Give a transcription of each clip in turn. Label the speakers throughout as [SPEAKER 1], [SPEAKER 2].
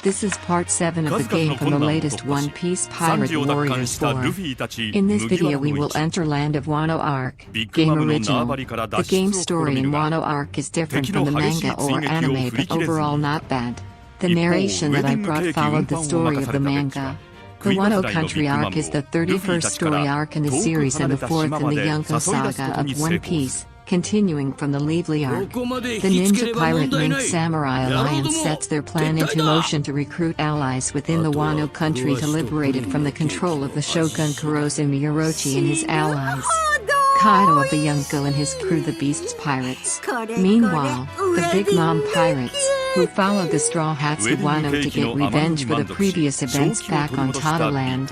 [SPEAKER 1] This is part 7 of the game from the latest One Piece Pirate Warriors 4. In this video we will enter Land of Wano Arc, game original. The game story in Wano Arc is different from the manga or anime but overall not bad. The narration that I brought followed the story of the manga. The Wano Country arc is the 31st story arc in the series and the 4th in the Yonko saga of One Piece, continuing from the Lively arc. The Ninja Pirate Mink Samurai Alliance sets their plan into motion to recruit allies within the Wano country to liberate it from the control of the Shogun Kurosawa Orochi and his allies. Kaido of the Yonko and his crew, the Beasts Pirates. Meanwhile, the Big Mom Pirates, who followed the Straw Hats of Wano to get revenge for the previous events back on Tata Land,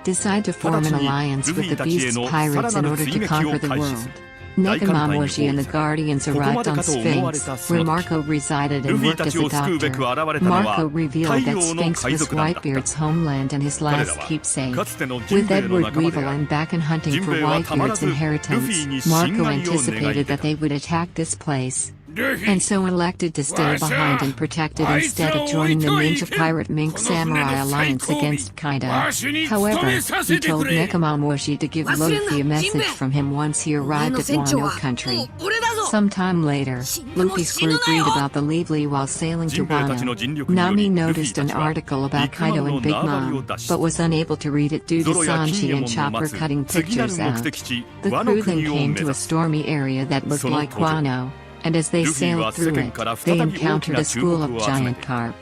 [SPEAKER 1] decide to form an alliance with the Beasts Pirates in order to conquer the world. Nekomamushi and the Guardians arrived on Sphinx, where Marco resided and worked as a doctor. Marco revealed that Sphinx was Whitebeard's homeland and his last keepsake. With Edward Weevil and back and hunting for Whitebeard's inheritance, Marco anticipated that they would attack this place, and so elected to stay behind and protect it instead of joining the Ninja Pirate Mink Samurai Alliance against Kaido. However, he told Nekomamushi to give Luffy a message from him once he arrived at Wano country. Sometime later, Luffy's crew read about the Lively while sailing to Wano. Nami noticed an article about Kaido and Big Mom, but was unable to read it due to Sanji and Chopper cutting pictures out. The crew then came to a stormy area that looked like Wano, and as they sailed through it, they encountered a school of giant carp.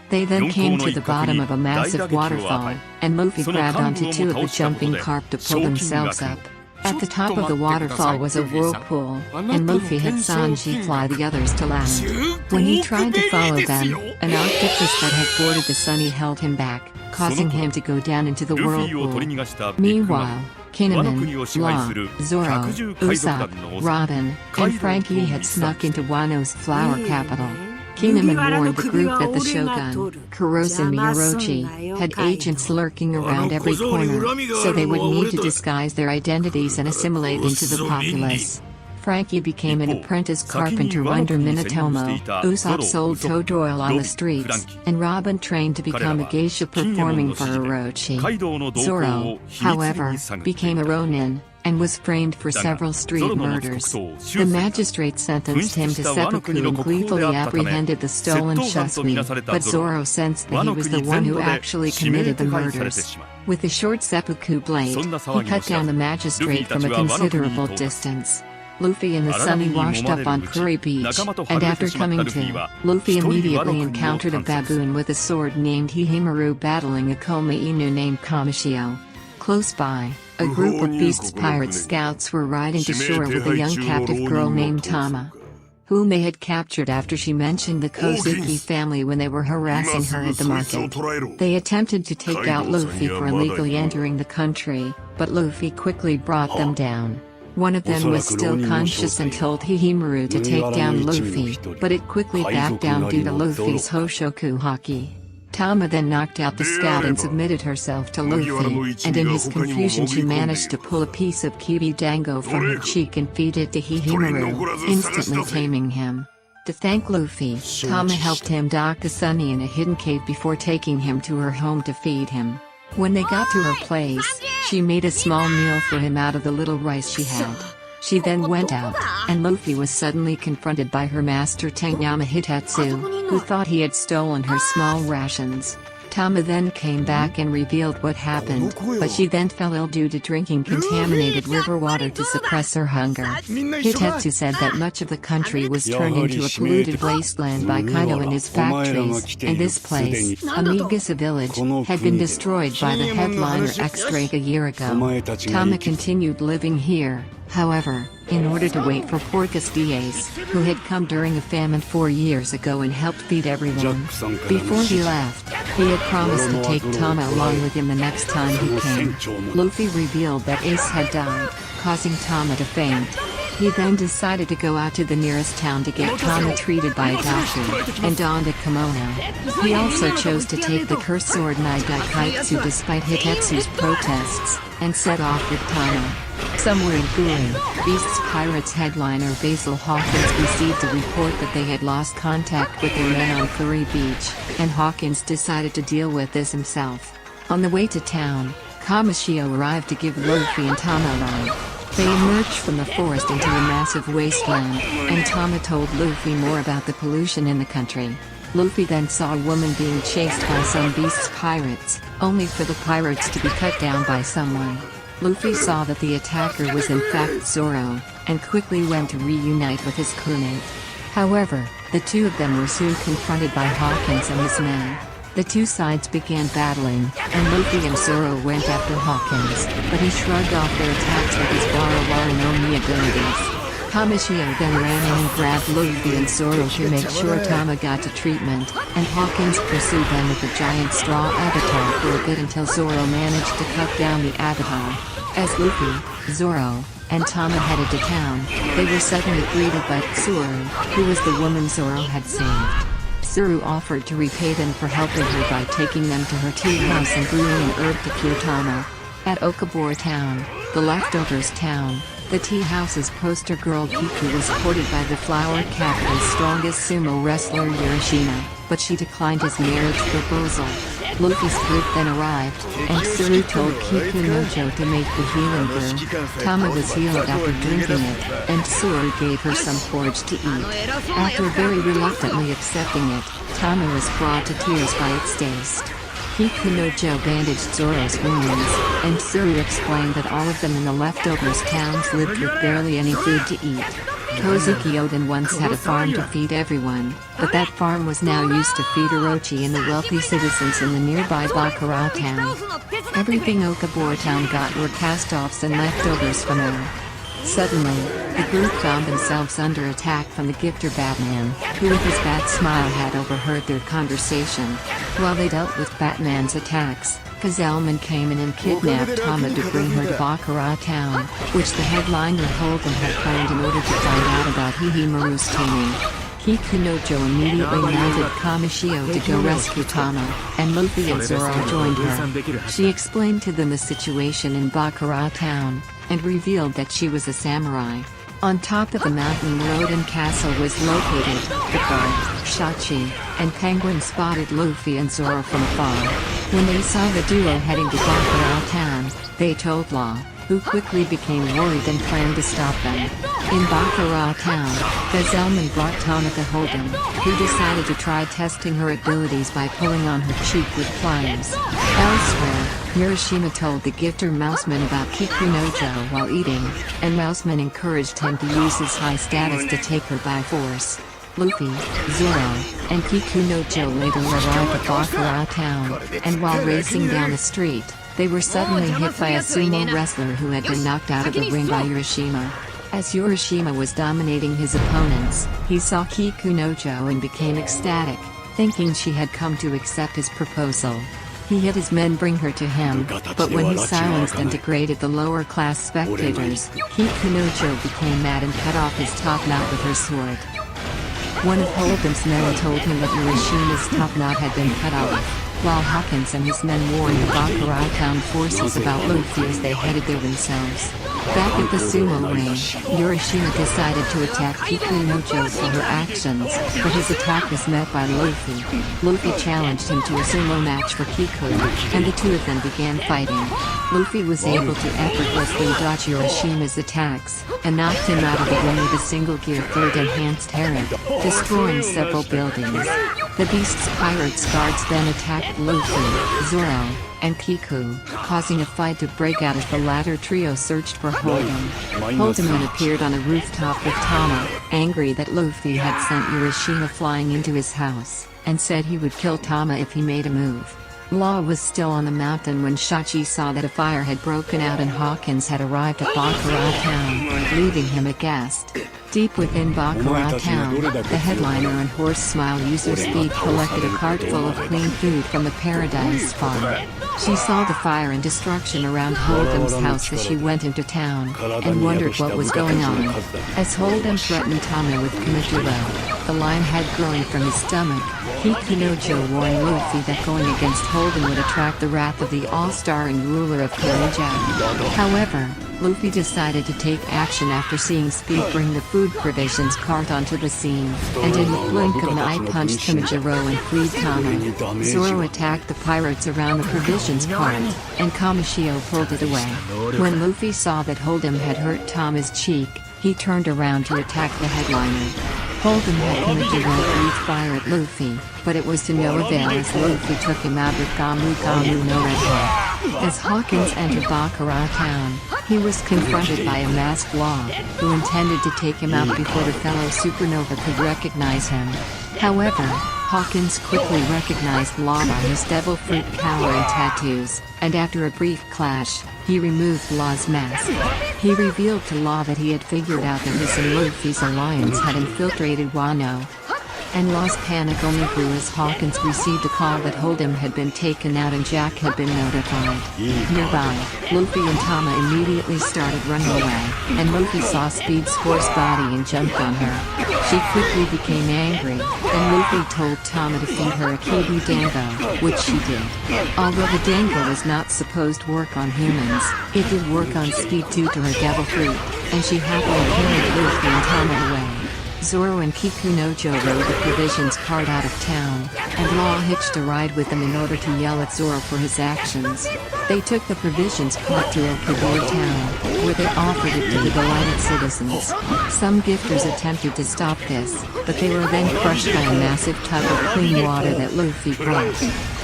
[SPEAKER 1] They then came to the bottom of a massive waterfall, and Luffy grabbed onto two of the jumping carp to pull themselves up. At the top of the waterfall was a whirlpool, and Luffy had Sanji fly the others to land. When he tried to follow them, an octopus that had boarded the Sunny held him back, causing him to go down into the whirlpool. Meanwhile, Kinemon, Law, Zoro, Usopp, Robin, and Frankie had snuck into Wano's flower capital. Kinemon warned the group that the Shogun, Kurosawa Orochi, had agents lurking around every corner, so they would need to disguise their identities and assimilate into the populace. Frankie became an apprentice carpenter under Minatomo, Usopp sold toad oil on the streets, and Robin trained to become a geisha performing for Orochi. Zoro, however, became a ronin, and was framed for several street murders. The magistrate sentenced him to seppuku and gleefully apprehended the stolen Shusui, but Zoro sensed that he was the one who actually committed the murders. With a short seppuku blade, he cut down the magistrate from a considerable distance. Luffy and the Sunny washed up on Kuri Beach, and after coming to, Luffy immediately encountered a baboon with a sword named Hihimaru battling a Koma Inu named Kamishio. Close by, a group of Beasts Pirate scouts were riding to shore with a young captive girl named Tama, whom they had captured after she mentioned the Kozuki family when they were harassing her at the market. They attempted to take out Luffy for illegally entering the country, but Luffy quickly brought them down. One of them was still conscious and told Hihimaru to take down Luffy, but it quickly backed down due to Luffy's Hoshoku haki. Tama then knocked out the scout and submitted herself to Luffy, and in his confusion she managed to pull a piece of kibi dango from her cheek and feed it to Hihimaru, instantly taming him. To thank Luffy, Tama helped him dock the Sunny in a hidden cave before taking him to her home to feed him. When they got to her place, she made a small meal for him out of the little rice she had. She then went out, and Luffy was suddenly confronted by her master Tengyama Hitetsu, who thought he had stolen her small rations. Tama then came back and revealed what happened, but she then fell ill due to drinking contaminated river water to suppress her hunger. Hitetsu said that much of the country was turned into a polluted wasteland by Kaido and his factories, and this place, Amigasa village, had been destroyed by the headliner X-Drake a year ago. Tama continued living here, however, in order to wait for Porcus Diaz, who had come during a famine 4 years ago and helped feed everyone. Before he left, he had promised to take Tama along with him the next time he came. Luffy revealed that Ace had died, causing Tama to faint. He then decided to go out to the nearest town to get Tama treated by a doctor, and donned a kimono. He also chose to take the cursed sword Naigaikaitsu despite Hitetsu's protests, and set off with Tama. Somewhere in Guri, Beasts Pirates headliner Basil Hawkins received a report that they had lost contact with their men on Kuri Beach, and Hawkins decided to deal with this himself. On the way to town, Kamishio arrived to give Luffy and Tama a ride. They emerged from the forest into a massive wasteland, and Tama told Luffy more about the pollution in the country. Luffy then saw a woman being chased by some Beasts Pirates, only for the pirates to be cut down by someone. Luffy saw that the attacker was in fact Zoro, and quickly went to reunite with his crewmate. However, the two of them were soon confronted by Hawkins and his men. The two sides began battling, and Luffy and Zoro went after Hawkins, but he shrugged off their attacks with his Wara no Mi abilities. Kamishio then ran in and grabbed Luffy and Zoro to make sure Tama got to treatment, and Hawkins pursued them with a giant straw avatar for a bit until Zoro managed to cut down the avatar. As Luffy, Zoro, and Tama headed to town, they were suddenly greeted by Tsuru, who was the woman Zoro had saved. Tsuru offered to repay them for helping her by taking them to her tea house and brewing an herb to cure Tama. At Okabura Town, the leftovers town, the tea house's poster girl Kiku was courted by the flower capital's strongest sumo wrestler Urashima, but she declined his marriage proposal. Luffy's group then arrived, and Tsuru told Kiku Nojo to make the healing brew. Tama was healed after drinking it, and Tsuru gave her some porridge to eat. After very reluctantly accepting it, Tama was brought to tears by its taste. Kiku Nojo bandaged Zoro's wounds, and Tsuru explained that all of them in the leftovers towns lived with barely any food to eat. Kozuki Oden once had a farm to feed everyone, but that farm was now used to feed Orochi and the wealthy citizens in the nearby Bakura town. Everything Okabura town got were cast-offs and leftovers from there. Suddenly, the group found themselves under attack from the gifter Batman, who with his bat smile had overheard their conversation. While they dealt with Batman's attacks, Gazelman came in and kidnapped Tama to bring her to Bakura town, which the headliner Holden had planned in order to find out about Hihimaru's taming. Kiku Nojo immediately mounted Kamishio to go rescue Tama, and Luffy and Zoro joined her. She explained to them the situation in Bakura town, and revealed that she was a samurai. On top of the mountain Roden Castle was located. Picard, Shachi, and Penguin spotted Luffy and Zoro from afar. When they saw the duo heading to Bakura town, they told Law, who quickly became worried and planned to stop them. In Bakura town, Gazelman brought Tama to Holden, who decided to try testing her abilities by pulling on her cheek with pliers. Elsewhere, Urashima told the gifter Mouseman about Kiku Nojo while eating, and Mouseman encouraged him to use his high status to take her by force. Luffy, Zoro, and Kiku Nojo later arrived at Bakura town, and while racing down the street, they were suddenly hit by a sumo wrestler who had been knocked out of the ring by Urashima. As Urashima was dominating his opponents, he saw Kiku Nojo and became ecstatic, thinking she had come to accept his proposal. He had his men bring her to him, but when he silenced and degraded the lower-class spectators, Kiku Nojo became mad and cut off his top knot with her sword. One of Holden's men told him that Urashima's top knot had been cut off, while Hawkins and his men warned the Bakura town forces about Luffy as they headed there themselves. Back at the sumo ring, Urashima decided to attack Kiku Nojo for her actions, but his attack was met by Luffy. Luffy challenged him to a sumo match for Kiku, and the two of them began fighting. Luffy was able to effortlessly dodge Urashima's attacks, and knocked him out of the ring with a single-gear third enhanced Heron, destroying several buildings. The Beast's Pirates guards then attacked Luffy, Zoro, and Kiku, causing a fight to break out as the latter trio searched for Holden. Holden appeared on a rooftop with Tama, angry that Luffy had sent Urashima flying into his house, and said he would kill Tama if he made a move. Law was still on the mountain when Shachi saw that a fire had broken out and Hawkins had arrived at Bakura town, leaving him aghast. Deep within Baccarat town, the headliner and horse smile user Speed collected a cart full of clean food from the Paradise Farm. She saw the fire and destruction around Hold'em's house as she went into town, and wondered what was going on. As Hold'em threatened Tama with Kimijiro, the line had grown from his stomach. Kikunojo warned Luffy that going against Hold'em would attract the wrath of the all-star and ruler of Konoha. However, Luffy decided to take action after seeing Speed bring the food provisions cart onto the scene, and in the blink of an eye punched Kimijiro and freed Tama. Zoro attacked the pirates around the provisions cart, and Kamishio pulled it away. When Luffy saw that Hold'em had hurt Tama's cheek, he turned around to attack the headliner. Hold'em had Kimijiro breathe fire at Luffy, but it was to no avail as Luffy took him out with Gamu Gamu no Red Hawk. As Hawkins entered Baccarat town, he was confronted by a masked Law, who intended to take him out before the fellow supernova could recognize him. However, Hawkins quickly recognized Law by his devil fruit cowl and tattoos, and after a brief clash, he removed Law's mask. He revealed to Law that he had figured out that his and Luffy's alliance had infiltrated Wano. And Law's panic only grew as Hawkins received a call that Hold'em had been taken out and Jack had been notified. Nearby, Luffy and Tama immediately started running away, and Luffy saw Speed's horse body and jumped on her. She quickly became angry, and Luffy told Tama to feed her a kiwi dango, which she did. Although the dango was not supposed to work on humans, it did work on Speed due to her devil fruit, and she happily carried Luffy and Tama away. Zoro and Kikunojo rode the provisions cart out of town, and Law hitched a ride with them in order to yell at Zoro for his actions. They took the provisions cart to Okabor town, where they offered it to the delighted citizens. Some gifters attempted to stop this, but they were then crushed by a massive tub of clean water that Luffy brought.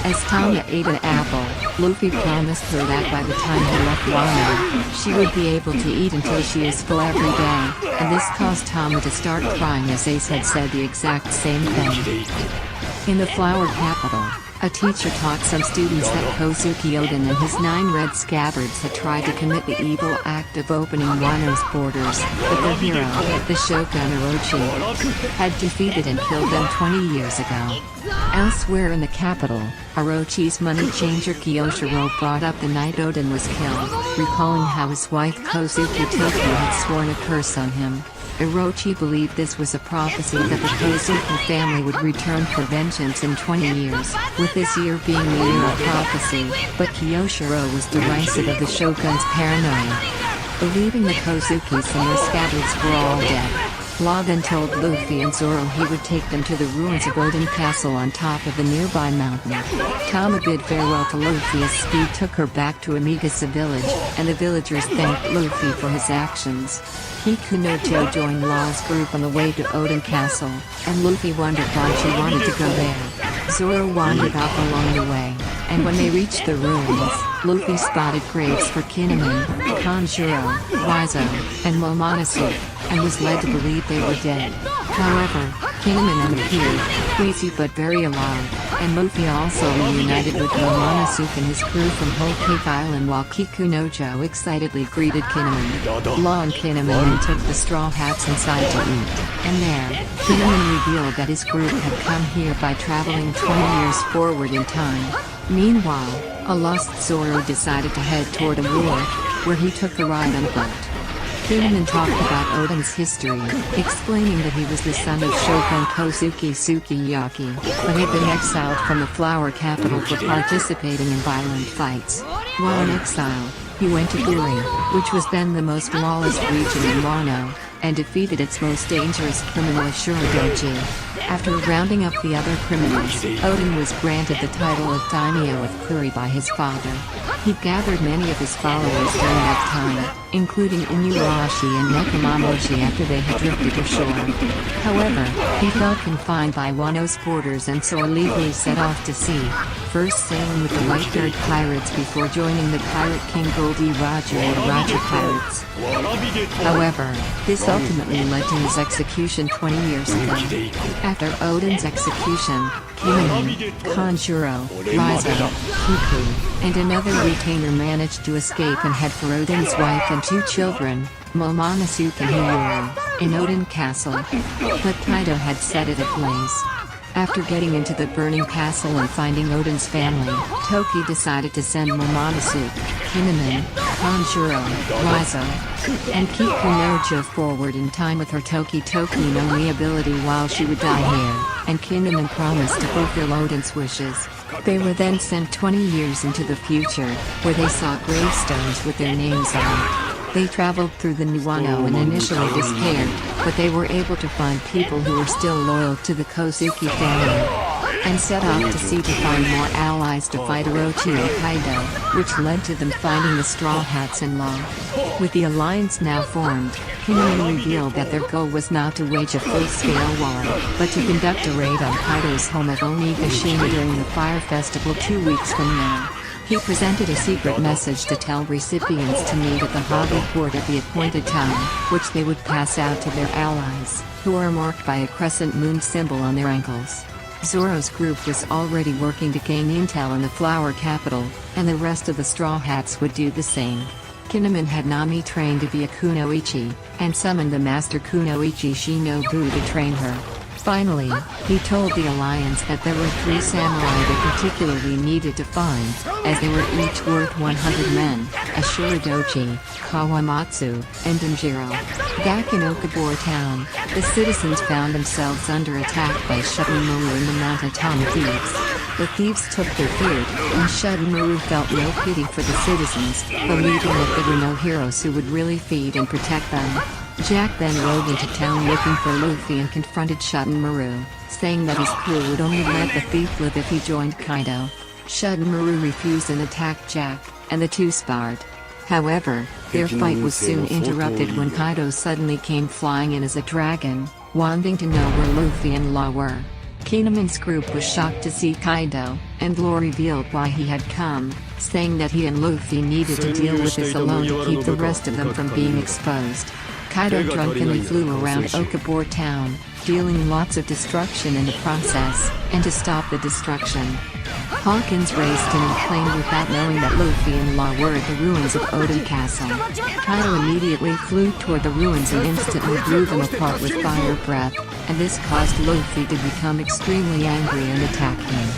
[SPEAKER 1] As Tama ate an apple, Luffy promised her that by the time he left Wano, she would be able to eat until she is full every day, and this caused Tama to start crying as Ace had said the exact same thing. In the Flower Capital, a teacher taught some students that Kozuki Oden and his 9 red scabbards had tried to commit the evil act of opening Wano's borders, but their hero, the Shogun Orochi, had defeated and killed them 20 years ago. Elsewhere in the capital, Orochi's money changer Kyoshiro brought up the night Oden was killed, recalling how his wife Kozuki Tokyo had sworn a curse on him. Orochi believed this was a prophecy that the Kozuki family would return for vengeance in 20 years, with this year being the year of prophecy, but Kyoshiro was derisive of the shogun's paranoia. Believing the Kozukis and their scabbards were all dead, Law then told Luffy and Zoro he would take them to the ruins of Oden Castle on top of the nearby mountain. Tama bid farewell to Luffy as Speed took her back to Amigasa village, and the villagers thanked Luffy for his actions. Kikunojo joined Law's group on the way to Oden Castle, and Luffy wondered why she wanted to go there. Zoro wandered off along the way, and when they reached the ruins, Luffy spotted graves for Kinemon, Kanjuro, Waizo, and Momonosuke, and was led to believe they were dead. However, Kinemon appeared, crazy but very alive, and Luffy also reunited with Momonosuke and his crew from Whole Cake Island while Kikunojo excitedly greeted Kinemon. Law and Kinemon then took the straw hats inside to eat, and there, Kinemon revealed that his group had come here by traveling 20 years forward in time. Meanwhile, a lost Zoro decided to head toward a wharf, where he took a ride on a boat. Kinemon talked about Oden's history, explaining that he was the son of Shogun Kozuki Sukiyaki, but had been exiled from the Flower Capital for participating in violent fights. While in exile, he went to Guri, which was then the most lawless region in Wano, and defeated its most dangerous criminal Shuradoji. After rounding up the other criminals, Oden was granted the title of Daimyo of Kuri by his father. He gathered many of his followers during that time, including Inuarashi and Nekomamushi after they had drifted ashore. However, he felt confined by Wano's borders and so illegally set off to sea, first sailing with the white-haired pirates before joining the Pirate King Goldie Roger and the Roger Pirates. However, this ultimately led to his execution 20 years ago. After Oden's execution, Kinemon, Kanjuro, Raizo, Kiku, and another retainer managed to escape and head for Oden's wife and 2 children, Momonosuke and Hiyori, in Odin Castle. But Kaido had set it ablaze. After getting into the burning castle and finding Odin's family, Toki decided to send Momonosuke, Kinemon, Kanjuro, Rizo, and Kikunojo forward in time with her Toki no Mi ability while she would die here, and Kinemon promised to fulfill Odin's wishes. They were then sent 20 years into the future, where they saw gravestones with their names on. They traveled through the Wano and initially despaired, but they were able to find people who were still loyal to the Kozuki family, and set off to sea to find more allies to fight Orochi and Kaido, which led to them finding the Straw Hats in Law. With the alliance now formed, Kinemon revealed that their goal was not to wage a full-scale war, but to conduct a raid on Kaido's home of Onigashima during the Fire Festival 2 weeks from now. He presented a secret message to tell recipients to meet at the Hobby Court at the appointed time, which they would pass out to their allies, who are marked by a crescent moon symbol on their ankles. Zoro's group was already working to gain intel in the Flower Capital, and the rest of the Straw Hats would do the same. Kinemon had Nami trained to be a kunoichi, and summoned the master kunoichi Shinobu to train her. Finally, he told the Alliance that there were 3 samurai they particularly needed to find, as they were each worth 100 men, Ashuradochi, Kawamatsu, and Danjiro. Back in Okabor town, the citizens found themselves under attack by Shunmaru and the Mount Atama thieves. The thieves took their food, and Shunmaru felt no pity for the citizens, believing that there were no heroes who would really feed and protect them. Jack then rode into town looking for Luffy and confronted Shunmaru, saying that his crew would only let the thief live if he joined Kaido. Shunmaru refused and attacked Jack, and the two sparred. However, their fight was soon interrupted when Kaido suddenly came flying in as a dragon, wanting to know where Luffy and Law were. Kinemon's group was shocked to see Kaido, and Law revealed why he had come, saying that he and Luffy needed to deal with this alone to keep the rest of them from being exposed. Kaido drunkenly flew around Okabor town, dealing lots of destruction in the process, and to stop the destruction, Hawkins raced in and claimed without knowing that Luffy and Law were at the ruins of Odin Castle. Kaido immediately flew toward the ruins and instantly blew them apart with fire breath, and this caused Luffy to become extremely angry and attack him.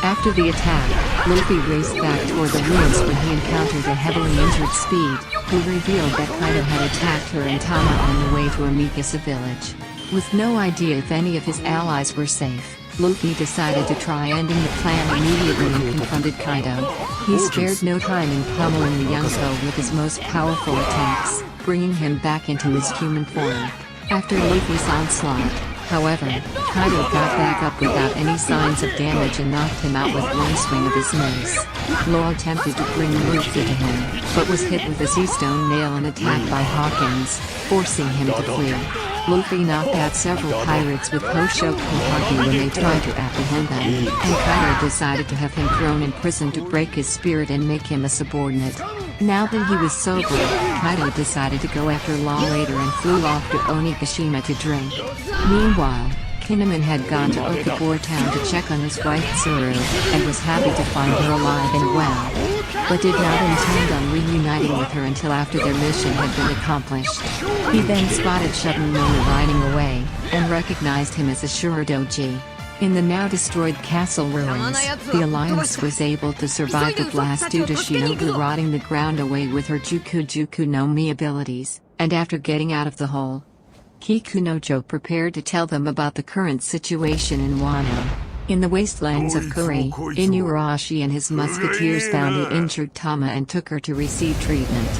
[SPEAKER 1] After the attack, Luffy raced back toward the ruins when he encountered a heavily injured Speed, who revealed that Kaido had attacked her and Tama on the way to a Mikasa village. With no idea if any of his allies were safe, Luffy decided to try ending the plan immediately and confronted Kaido. He spared no time in pummeling the young foe with his most powerful attacks, bringing him back into his human form. After Luffy's onslaught, however, Kaido got back up without any signs of damage and knocked him out with one swing of his mace. Law attempted to bring Luffy to him, but was hit with a sea stone nail and attacked by Hawkins, forcing him to flee. Luffy knocked out several pirates with Hoshoku Haki when they tried to apprehend them, and Kaido decided to have him thrown in prison to break his spirit and make him a subordinate. Now that he was sober, Kaido decided to go after Law later and flew off to Onigashima to drink. Meanwhile, Kinemon had gone to Okabor town to check on his wife Zoro, and was happy to find her alive and well, but did not intend on reuniting with her until after their mission had been accomplished. He then spotted Shunmaru riding away, and recognized him as Ashuradoji. In the now destroyed castle ruins, the Alliance was able to survive the blast due to Shinobu rotting the ground away with her Juku no Mi abilities, and after getting out of the hole, Kikunojo prepared to tell them about the current situation in Wano. In the wastelands of Kuri, Inuarashi and his musketeers found the injured Tama and took her to receive treatment.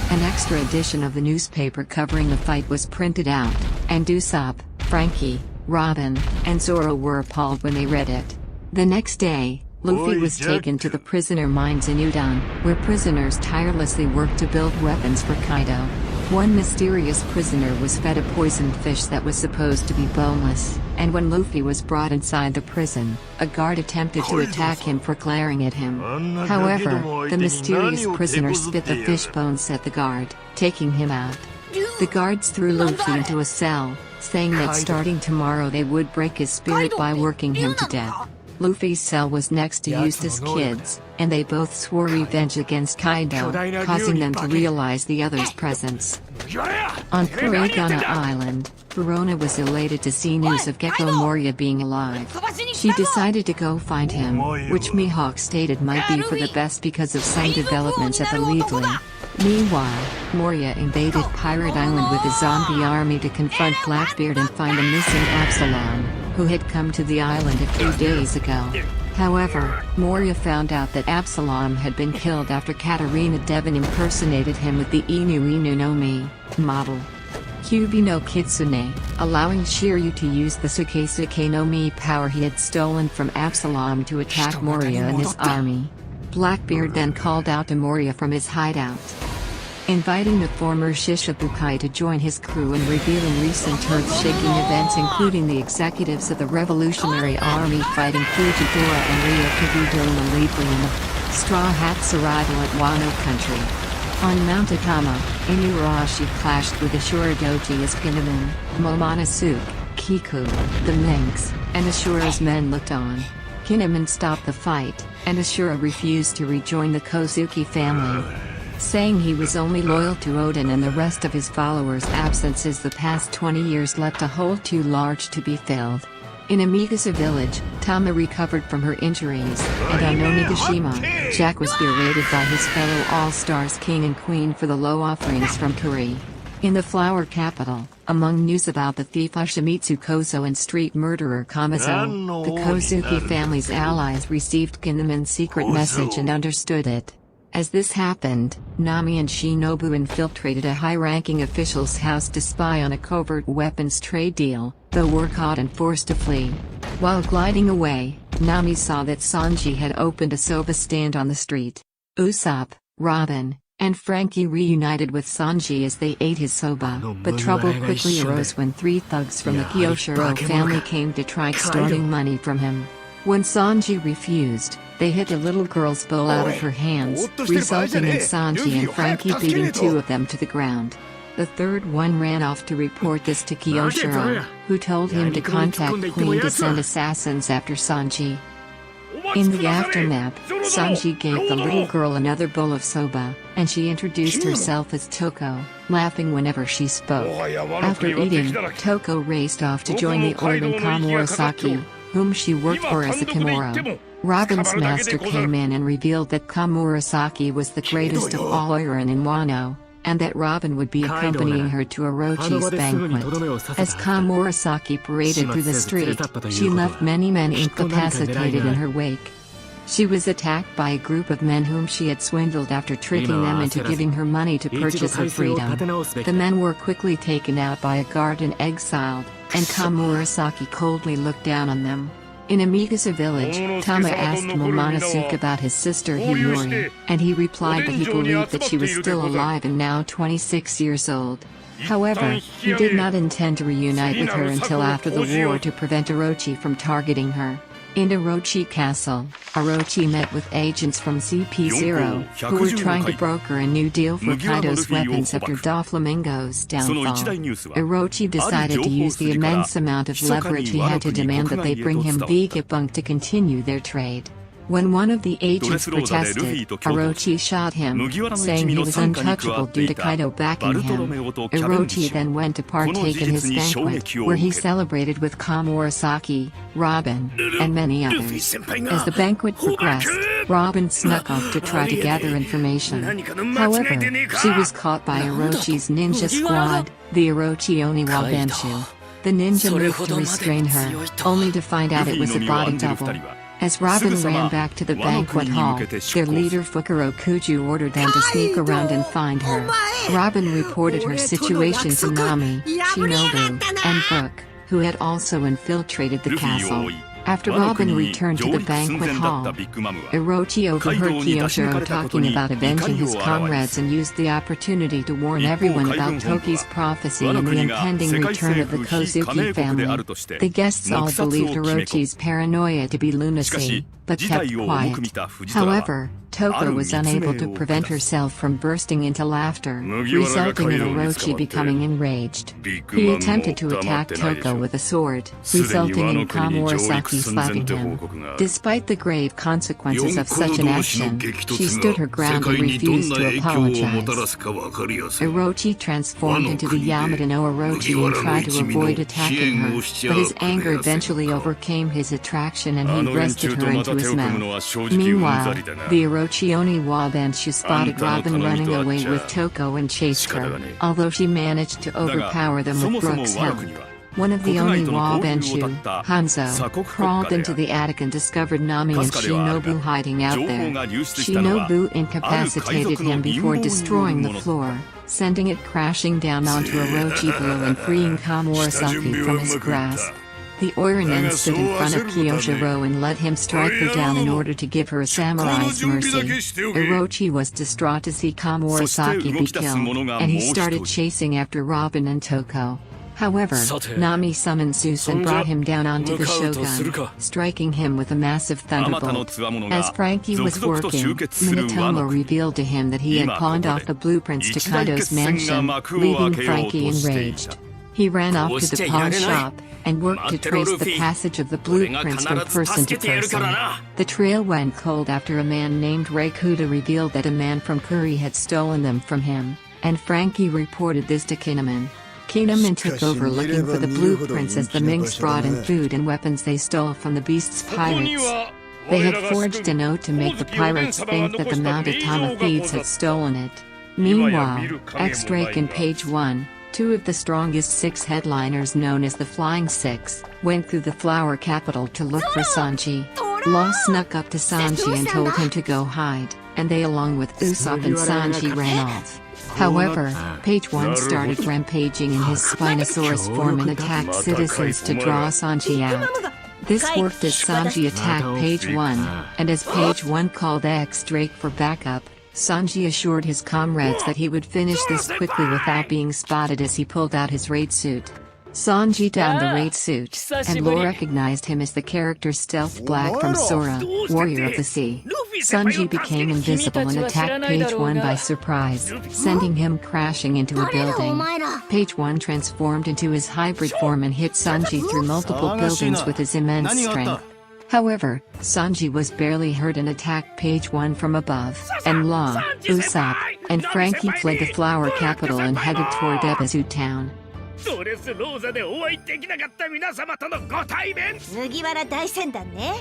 [SPEAKER 1] An extra edition of the newspaper covering the fight was printed out, and Usopp, Frankie, Robin, and Zoro were appalled when they read it. The next day, Luffy was taken to the prisoner mines in Udon, where prisoners tirelessly worked to build weapons for Kaido. One mysterious prisoner was fed a poisoned fish that was supposed to be boneless, and when Luffy was brought inside the prison, a guard attempted to attack him for glaring at him. However, the mysterious prisoner spit the fish bones at the guard, taking him out. The guards threw Luffy into a cell, saying that starting tomorrow they would break his spirit by working him to death. Luffy's cell was next to used as kids, and they both swore revenge against Kaido, causing them to realize the other's presence. On Kuragana Island, Verona was elated to see news of Gecko Moria being alive. She decided to go find him, which Mihawk stated might be for the best because of some developments at the Leveling. Meanwhile, Moria invaded Pirate Island with a zombie army to confront Blackbeard and find a missing Absalom, who had come to the island a few days ago. However, Moria found out that Absalom had been killed after Katarina Devon impersonated him with the Inu Inu no Mi model Kyubi no Kitsune, allowing Shiryu to use the Suke no Mi power he had stolen from Absalom to attack Moria and his army. Blackbeard then called out to Moria from his hideout, inviting the former Shishibukai to join his crew and revealing recent earth-shaking events including the executives of the Revolutionary Army fighting Fujitora and Ryokubu during the Leveling and the Straw Hats' arrival at Wano country. On Mount Akama, Inuarashi clashed with Ashura Doji as Kinemon, Momonosuke, Kiku, the Minx, and Ashura's men looked on. Kinemon stopped the fight, and Ashura refused to rejoin the Kozuki family, saying he was only loyal to Odin and the rest of his followers' absences the past 20 years left a hole too large to be filled. In Amigasa village, Tama recovered from her injuries, and on Onigashima, Jack was berated by his fellow All-Stars King and Queen for the low offerings from Kuri. In the Flower Capital, among news about the thief Ashimitsu Kozo and street murderer Kamazo, the Kozuki family's allies received Kinemon's secret message and understood it. As this happened, Nami and Shinobu infiltrated a high-ranking official's house to spy on a covert weapons trade deal, though were caught and forced to flee. While gliding away, Nami saw that Sanji had opened a soba stand on the street. Usopp, Robin, and Frankie reunited with Sanji as they ate his soba, but trouble quickly arose when 3 thugs from the Kyoshiro family came to try extorting money from him. When Sanji refused, they hit a little girl's bowl out of her hands, resulting in Sanji and Frankie beating 2 of them to the ground. The third one ran off to report this to Kyoshiro, who told him to contact Queen to send assassins after Sanji. In the aftermath, Sanji gave the little girl another bowl of soba, and she introduced herself as Toko, laughing whenever she spoke. After eating, Toko raced off to join the Oiran Komurasaki, whom she worked for as a Kimura. Robin's master came in and revealed that Komurasaki was the greatest of all Oiran in Wano, and that Robin would be accompanying her to Orochi's banquet. As Komurasaki paraded through the street, she left many men incapacitated in her wake. She was attacked by a group of men whom she had swindled after tricking them into giving her money to purchase her freedom. The men were quickly taken out by a guard and exiled, and Komurasaki coldly looked down on them. In Amigasa village, Tama asked Momonosuke about his sister Hiyori, and he replied that he believed that she was still alive and now 26 years old. However, he did not intend to reunite with her until after the war to prevent Orochi from targeting her. In Orochi Castle, Orochi met with agents from CP0, who were trying to broker a new deal for Kaido's weapons after Doflamingo's downfall. Orochi decided to use the immense amount of leverage he had to demand that they bring him Vegapunk to continue their trade. When one of the agents protested, Orochi shot him, saying he was untouchable due to Kaido backing him. Orochi then went to partake in his banquet, where he celebrated with Komurasaki, Robin, and many others. As the banquet progressed, Robin snuck off to try to gather information. However, she was caught by Orochi's ninja squad, the Orochi Oniwa Benshu. The ninja moved to restrain her, only to find out it was a body double. As Robin ran back to the banquet hall, their leader Fukuro Kuju ordered them to sneak around and find her. Robin reported her situation to Nami, Shinobu, and Brook, who had also infiltrated the castle. After Robin returned to the banquet hall, Orochi overheard Kyoshiro talking about avenging his comrades and used the opportunity to warn everyone about Toki's prophecy and the impending return of the Kozuki family. The guests all believed Orochi's paranoia to be lunacy, but kept quiet. However, Toko was unable to prevent herself from bursting into laughter, resulting in Orochi becoming enraged. He attempted to attack Toko with a sword, resulting in Komurasaki slapping him. Despite the grave consequences of such an action, she stood her ground and refused to apologize. Orochi transformed into the Yamato no Orochi and tried to avoid attacking her, but his anger eventually overcame his attraction and he wrested her into his mouth. Meanwhile, the Orochi Wabanshu spotted Robin running away with Toko and chased her, although she managed to overpower them with Brooke's help. One of the Oni Wabanshu, Hanzo, crawled into the attic and discovered Nami and Shinobu hiding out there. Shinobu incapacitated him before destroying the floor, sending it crashing down onto Orochi below and freeing Komurasaki from his grasp. The Oirinen stood in front of Kyoshiro and let him strike her down in order to give her a samurai's mercy. Orochi was distraught to see Komurasaki be killed, and he started chasing after Robin and Toko. However, Nami summoned Zeus and brought him down onto the Shogun, striking him with a massive thunderbolt. As Frankie was working, Minatomo revealed to him that he had pawned off the blueprints to Kaido's mansion, leaving Frankie enraged. He ran off to the pawn shop and worked to trace the passage of the blueprints from person to person. The trail went cold after a man named Raikuda revealed that a man from Kuri had stolen them from him, and Frankie reported this to Kinemon. Kinemon took over looking for the blueprints as the Minks brought in food and weapons they stole from the beast's pirates. They had forged a note to make the pirates think that the mounted Tama thieves had stolen it. Meanwhile, X-Drake and Page 1, two of the strongest six headliners known as the Flying Six, went through the flower capital to look for Sanji. Law snuck up to Sanji and told him to go hide, and they along with Usopp and Sanji ran off. However, Page 1 started rampaging in his Spinosaurus form and attacked citizens to draw Sanji out. This worked as Sanji attacked Page 1, and as Page 1 called X-Drake for backup, Sanji assured his comrades that he would finish this quickly without being spotted as he pulled out his raid suit. Sanji donned the raid suit, and Law recognized him as the character Stealth Black from Sora, Warrior of the Sea. Sanji became invisible and attacked Page 1 by surprise, sending him crashing into a building. Page 1 transformed into his hybrid form and hit Sanji through multiple buildings with his immense strength. However, Sanji was barely hurt and attacked Page 1 from above, and Law, Usopp, and Frankie fled the flower capital and headed toward Ebisu town.
[SPEAKER 2] ドレスローザでお会いできなかった皆様とのご対面。
[SPEAKER 3] 麦わら大船団ね。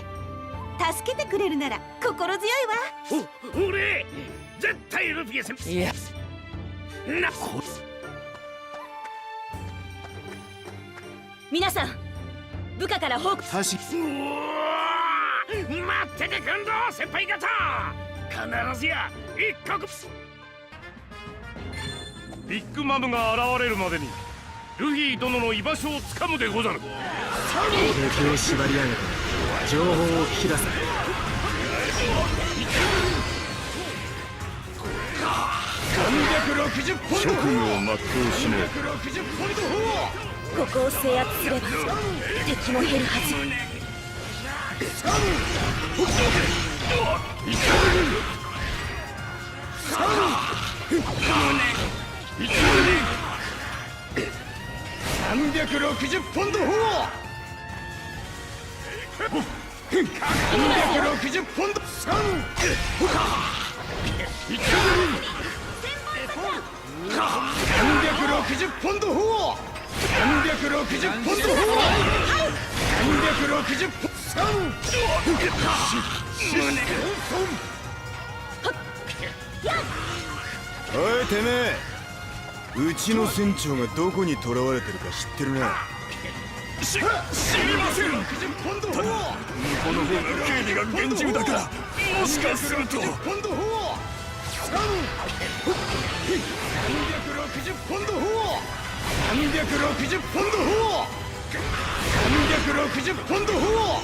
[SPEAKER 3] 助けてくれるなら心強いわ。
[SPEAKER 2] 俺絶対ルフィ先輩。いや。なこ。
[SPEAKER 3] 皆さん、部下から報告。
[SPEAKER 2] 待っててくんぞ先輩方。必ずや一刻。ビッグマムが現れるまでに。 ルフィ殿の居場所をつかむでござる。
[SPEAKER 4] 敵を縛り上げて情報を聞き出せ。
[SPEAKER 2] 360ポンド。職務を全うしね
[SPEAKER 3] え。ここを制圧すれば敵も減るはず。
[SPEAKER 2] 360ポンド砲360ポンド360ポンド砲360ポンド砲360ポンドおいてめえ うちの船長がどこに囚われてるか知ってるな。知りません。ただ向こうの方が警備が厳重だからもしかすると。360ポンド砲360ポンド砲360ポンド砲360ポンド砲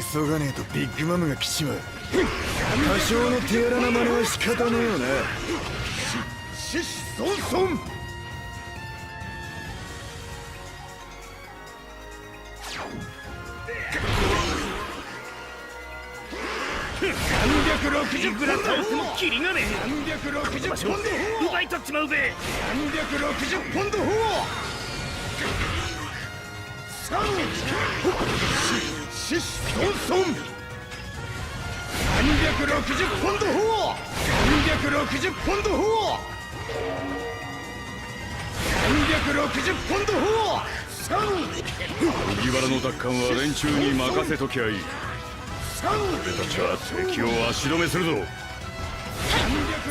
[SPEAKER 2] 急がねえとビッグマムが来ちまう。多少の手荒な真似は仕方ねえよな。しそんそん。360ポンド倒してもキリがねえ。360ポンド奪い取っちまうぜ。360ポンド砲。しそんそん。360ポンド砲。360ポンド砲。360ポンド砲。麦わらの奪還は連中に任せときゃいい。俺たちは敵を足止めするぞ。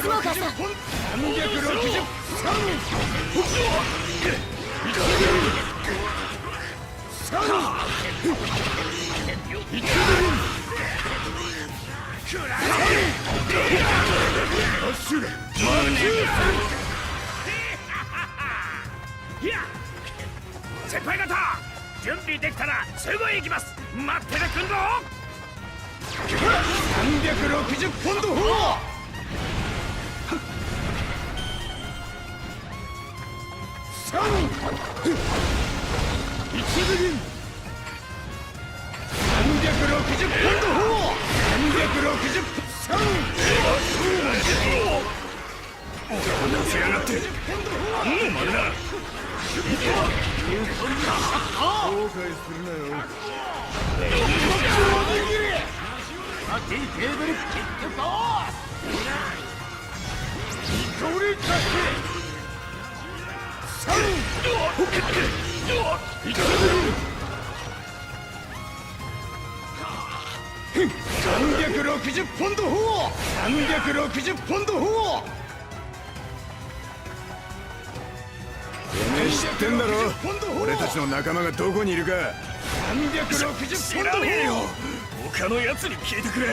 [SPEAKER 3] スモーカーさん。
[SPEAKER 5] 先輩方、準備できたらすぐ行きます。待っててくんぞ。
[SPEAKER 2] 360ポンド砲。360ポンド砲。360ポンド。乗せやがって。あんのまねだ。後悔するなよ。テーブルキックボース。これだけ。360ポンド砲。360ポンド砲。おめえ知ってんだろ、俺たちの仲間がどこにいるか。360ポンド砲。他のやつに聞いてくれ。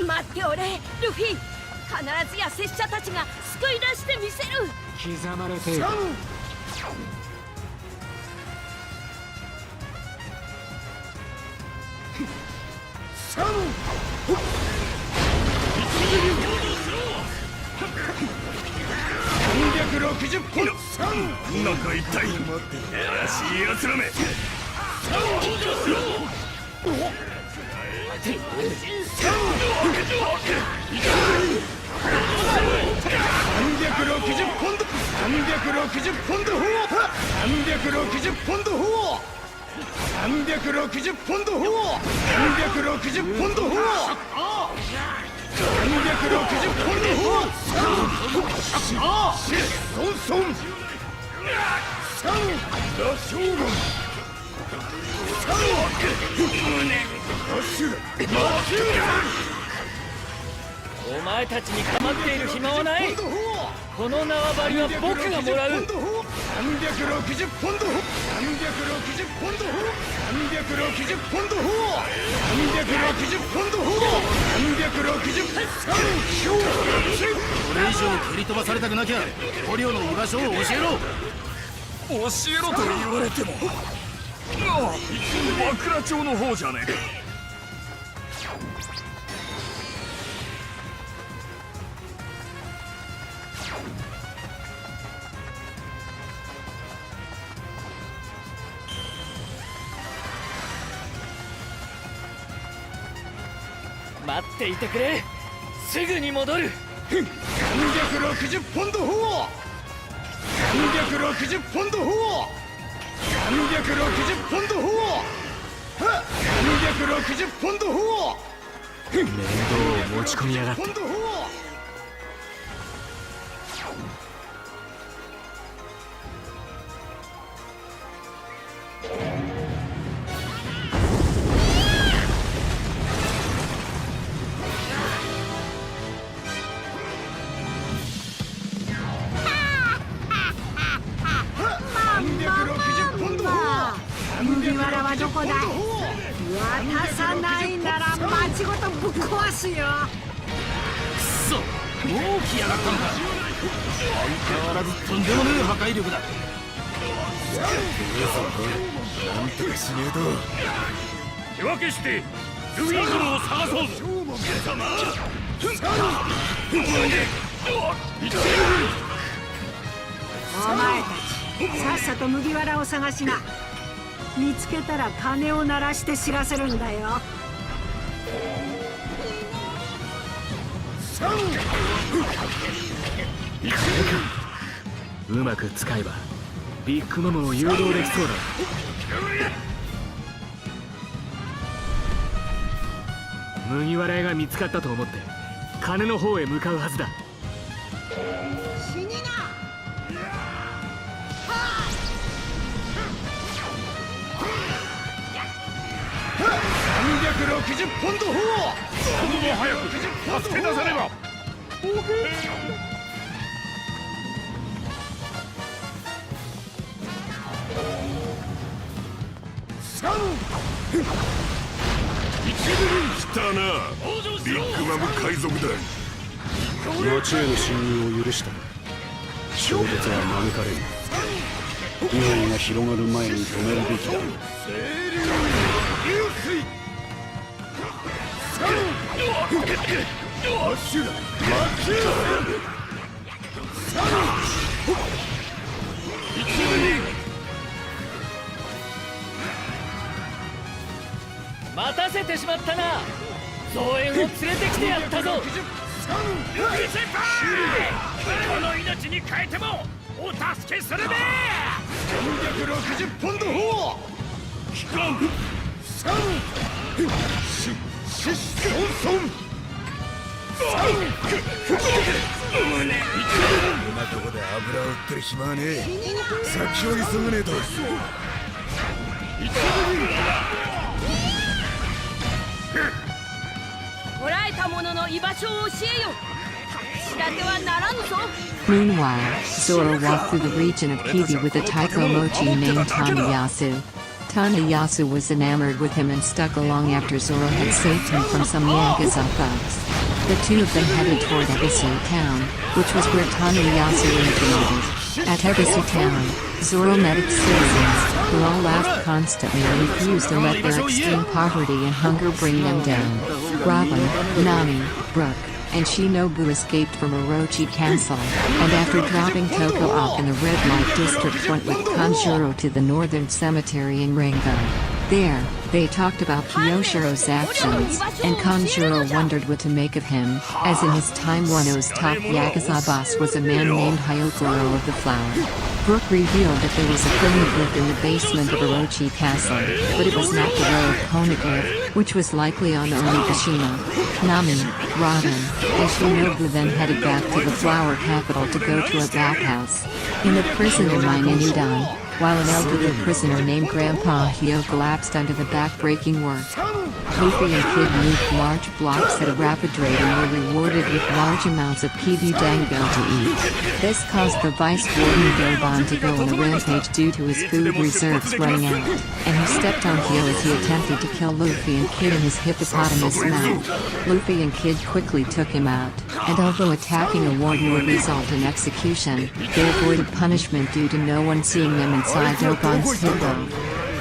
[SPEAKER 3] 待っておれ、ルフィ。必ずや拙者たちが救い出してみせる。
[SPEAKER 4] 刻まれている。
[SPEAKER 2] 360ポンド。なんか一体やらしいやつらめ。360ポンド。360ポンド砲。360ポンド砲。360ポンド砲。360ポンド砲。360ポンド砲。ソンソン。ラショーガン。
[SPEAKER 6] お前たちに構っている暇はない。この縄張りは僕がもらう。
[SPEAKER 2] 360ポンド。360ポンド。360ポンド。360ポンド。360ポンド。
[SPEAKER 5] これ以上蹴り飛ばされたくなきゃ捕虜の居場所を教えろ。教えろと言われても。和倉町の方じゃねえか。
[SPEAKER 6] 待っていてくれ。すぐに戻る。
[SPEAKER 2] 360ポンド砲。360ポンド砲。360ポンド砲。360ポンド砲。
[SPEAKER 4] 面倒を持ち込みやがって。
[SPEAKER 2] ポンド砲。
[SPEAKER 7] 麦わらはどこだい。渡さないなら町ごとぶっ壊すよ。
[SPEAKER 5] くそ、もう来やがったのか。相変わらずとんでもねえ破壊力だ。
[SPEAKER 2] なんとかしねえと。
[SPEAKER 5] 手分けしてルフィ軍を探そうぞ。
[SPEAKER 7] お前たちさっさと麦わらを探しな。見つけたら鐘を鳴らして知らせるんだよ。
[SPEAKER 4] うまく使えばビッグマムを誘導できそうだ。麦わら屋が見つかったと思って鐘の方へ向かうはずだ。
[SPEAKER 7] 死にな。
[SPEAKER 5] 360ポンド砲。今度も早く助け出さねば。
[SPEAKER 2] 来たな、ビッグマム海賊団。
[SPEAKER 8] 町への侵入を許した。衝突は免れん。被害が広がる前に止めるべきだ。
[SPEAKER 6] 待たせてしまったな。増援を連れてきてやったぞ。
[SPEAKER 5] ルフィ先輩、この命に変えてもお助けするね。360ポンド砲。機関シッソンソン。
[SPEAKER 2] こんなとこで油を売ってる暇はねえ。先を急がねえと。
[SPEAKER 3] 捕らえた者の居場所を教えよ。知らてはならぬぞ。
[SPEAKER 1] Meanwhile, Zoro walked through the region of Kibi with a taiko mochi named Tanayasu. Tanayasu was enamored with him and stuck along after Zoro had saved him from some Yakuza thugs. The two of them headed toward Ebisu Town, which was where Tanayasu originated. At Ebisu Town, Zoro met its citizens, who all laughed constantly and refused to let their extreme poverty and hunger bring them down. Robin, Nami, Brooke, and Shinobu escaped from Orochi Castle, and after dropping Toko off in the red light district went with Kanjuro to the northern cemetery in Rango. There, they talked about Kyoshiro's actions, and Kanjuro wondered what to make of him, as in his time Wano's top Yakuza boss was a man named Hyokuro of the Flower. Brooke revealed that there was a thing that lived in the basement of Orochi Castle, but it was not the road Konaglyph, which was likely on Onigashima. Nami, Robin, and Shinobu then headed back to the Flower capital to go to a bathhouse. In the prison in Minanudan, while an elderly prisoner named Grandpa Hyo collapsed under the back-breaking work. Luffy and Kid moved large blocks at a rapid rate and were rewarded with large amounts of PB Dango to eat. This caused the Vice Warden Gobon to go on a rampage due to his food reserves running out, and he stepped on Hyo as he attempted to kill Luffy and Kid in his hippopotamus mouth. Luffy and Kid quickly took him out, and although attacking a warden would result in execution, they avoided punishment due to no one seeing them inside Gobon's hippo.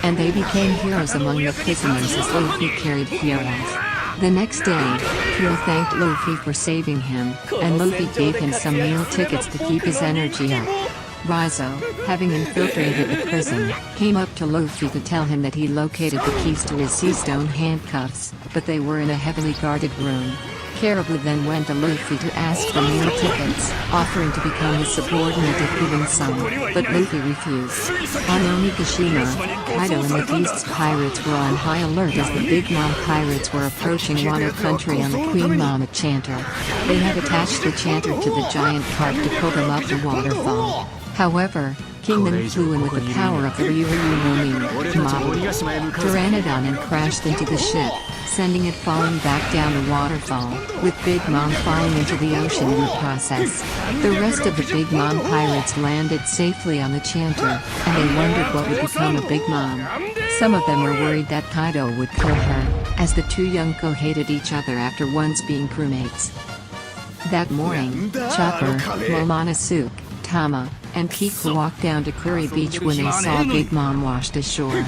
[SPEAKER 1] And they became heroes among the prisoners as Luffy carried Hyo off. The next day, Hyo thanked Luffy for saving him, and Luffy gave him some meal tickets to keep his energy up. Rizzo, having infiltrated the prison, came up to Luffy to tell him that he located the keys to his sea stone handcuffs, but they were in a heavily guarded room. Caribou then went to Luffy to ask for meal tickets, offering to become his subordinate if given some, but Luffy refused. On Onigashima, Kaido and the Beast's pirates were on high alert as the Big Mom pirates were approaching Wano country on the Queen Mama chanter. They had attached the chanter to the giant cart to pull them up the waterfall. However, King then flew in with the power of the Ryu no Mi, Pteranodon, and crashed into the ship, sending it falling back down the waterfall, with Big Mom falling into the ocean in the process. The rest of the Big Mom pirates landed safely on the chanter, and they wondered what would become of Big Mom. Some of them were worried that Kaido would kill her, as the two Yonko hated each other after once being crewmates. That morning, Chopper, Momonosuke, Tama, and Kiku walked down to Curry Beach when they saw Big Mom washed ashore.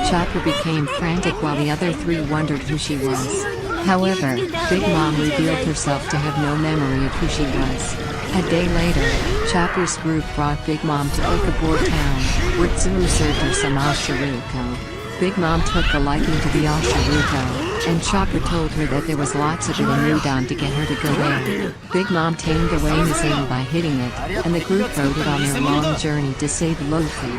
[SPEAKER 1] Chopper became frantic while the other three wondered who she was. However, Big Mom revealed herself to have no memory of who she was. A day later, Chopper's group brought Big Mom to Okafor Town, where Tsuru served her some ashiruko. Big Mom took a liking to the ashiruko, and Chopper told her that there was lots of it in Udon to get her to go there. Big Mom tamed away Misato by hitting it, and the group rode it on their long journey to save Luffy.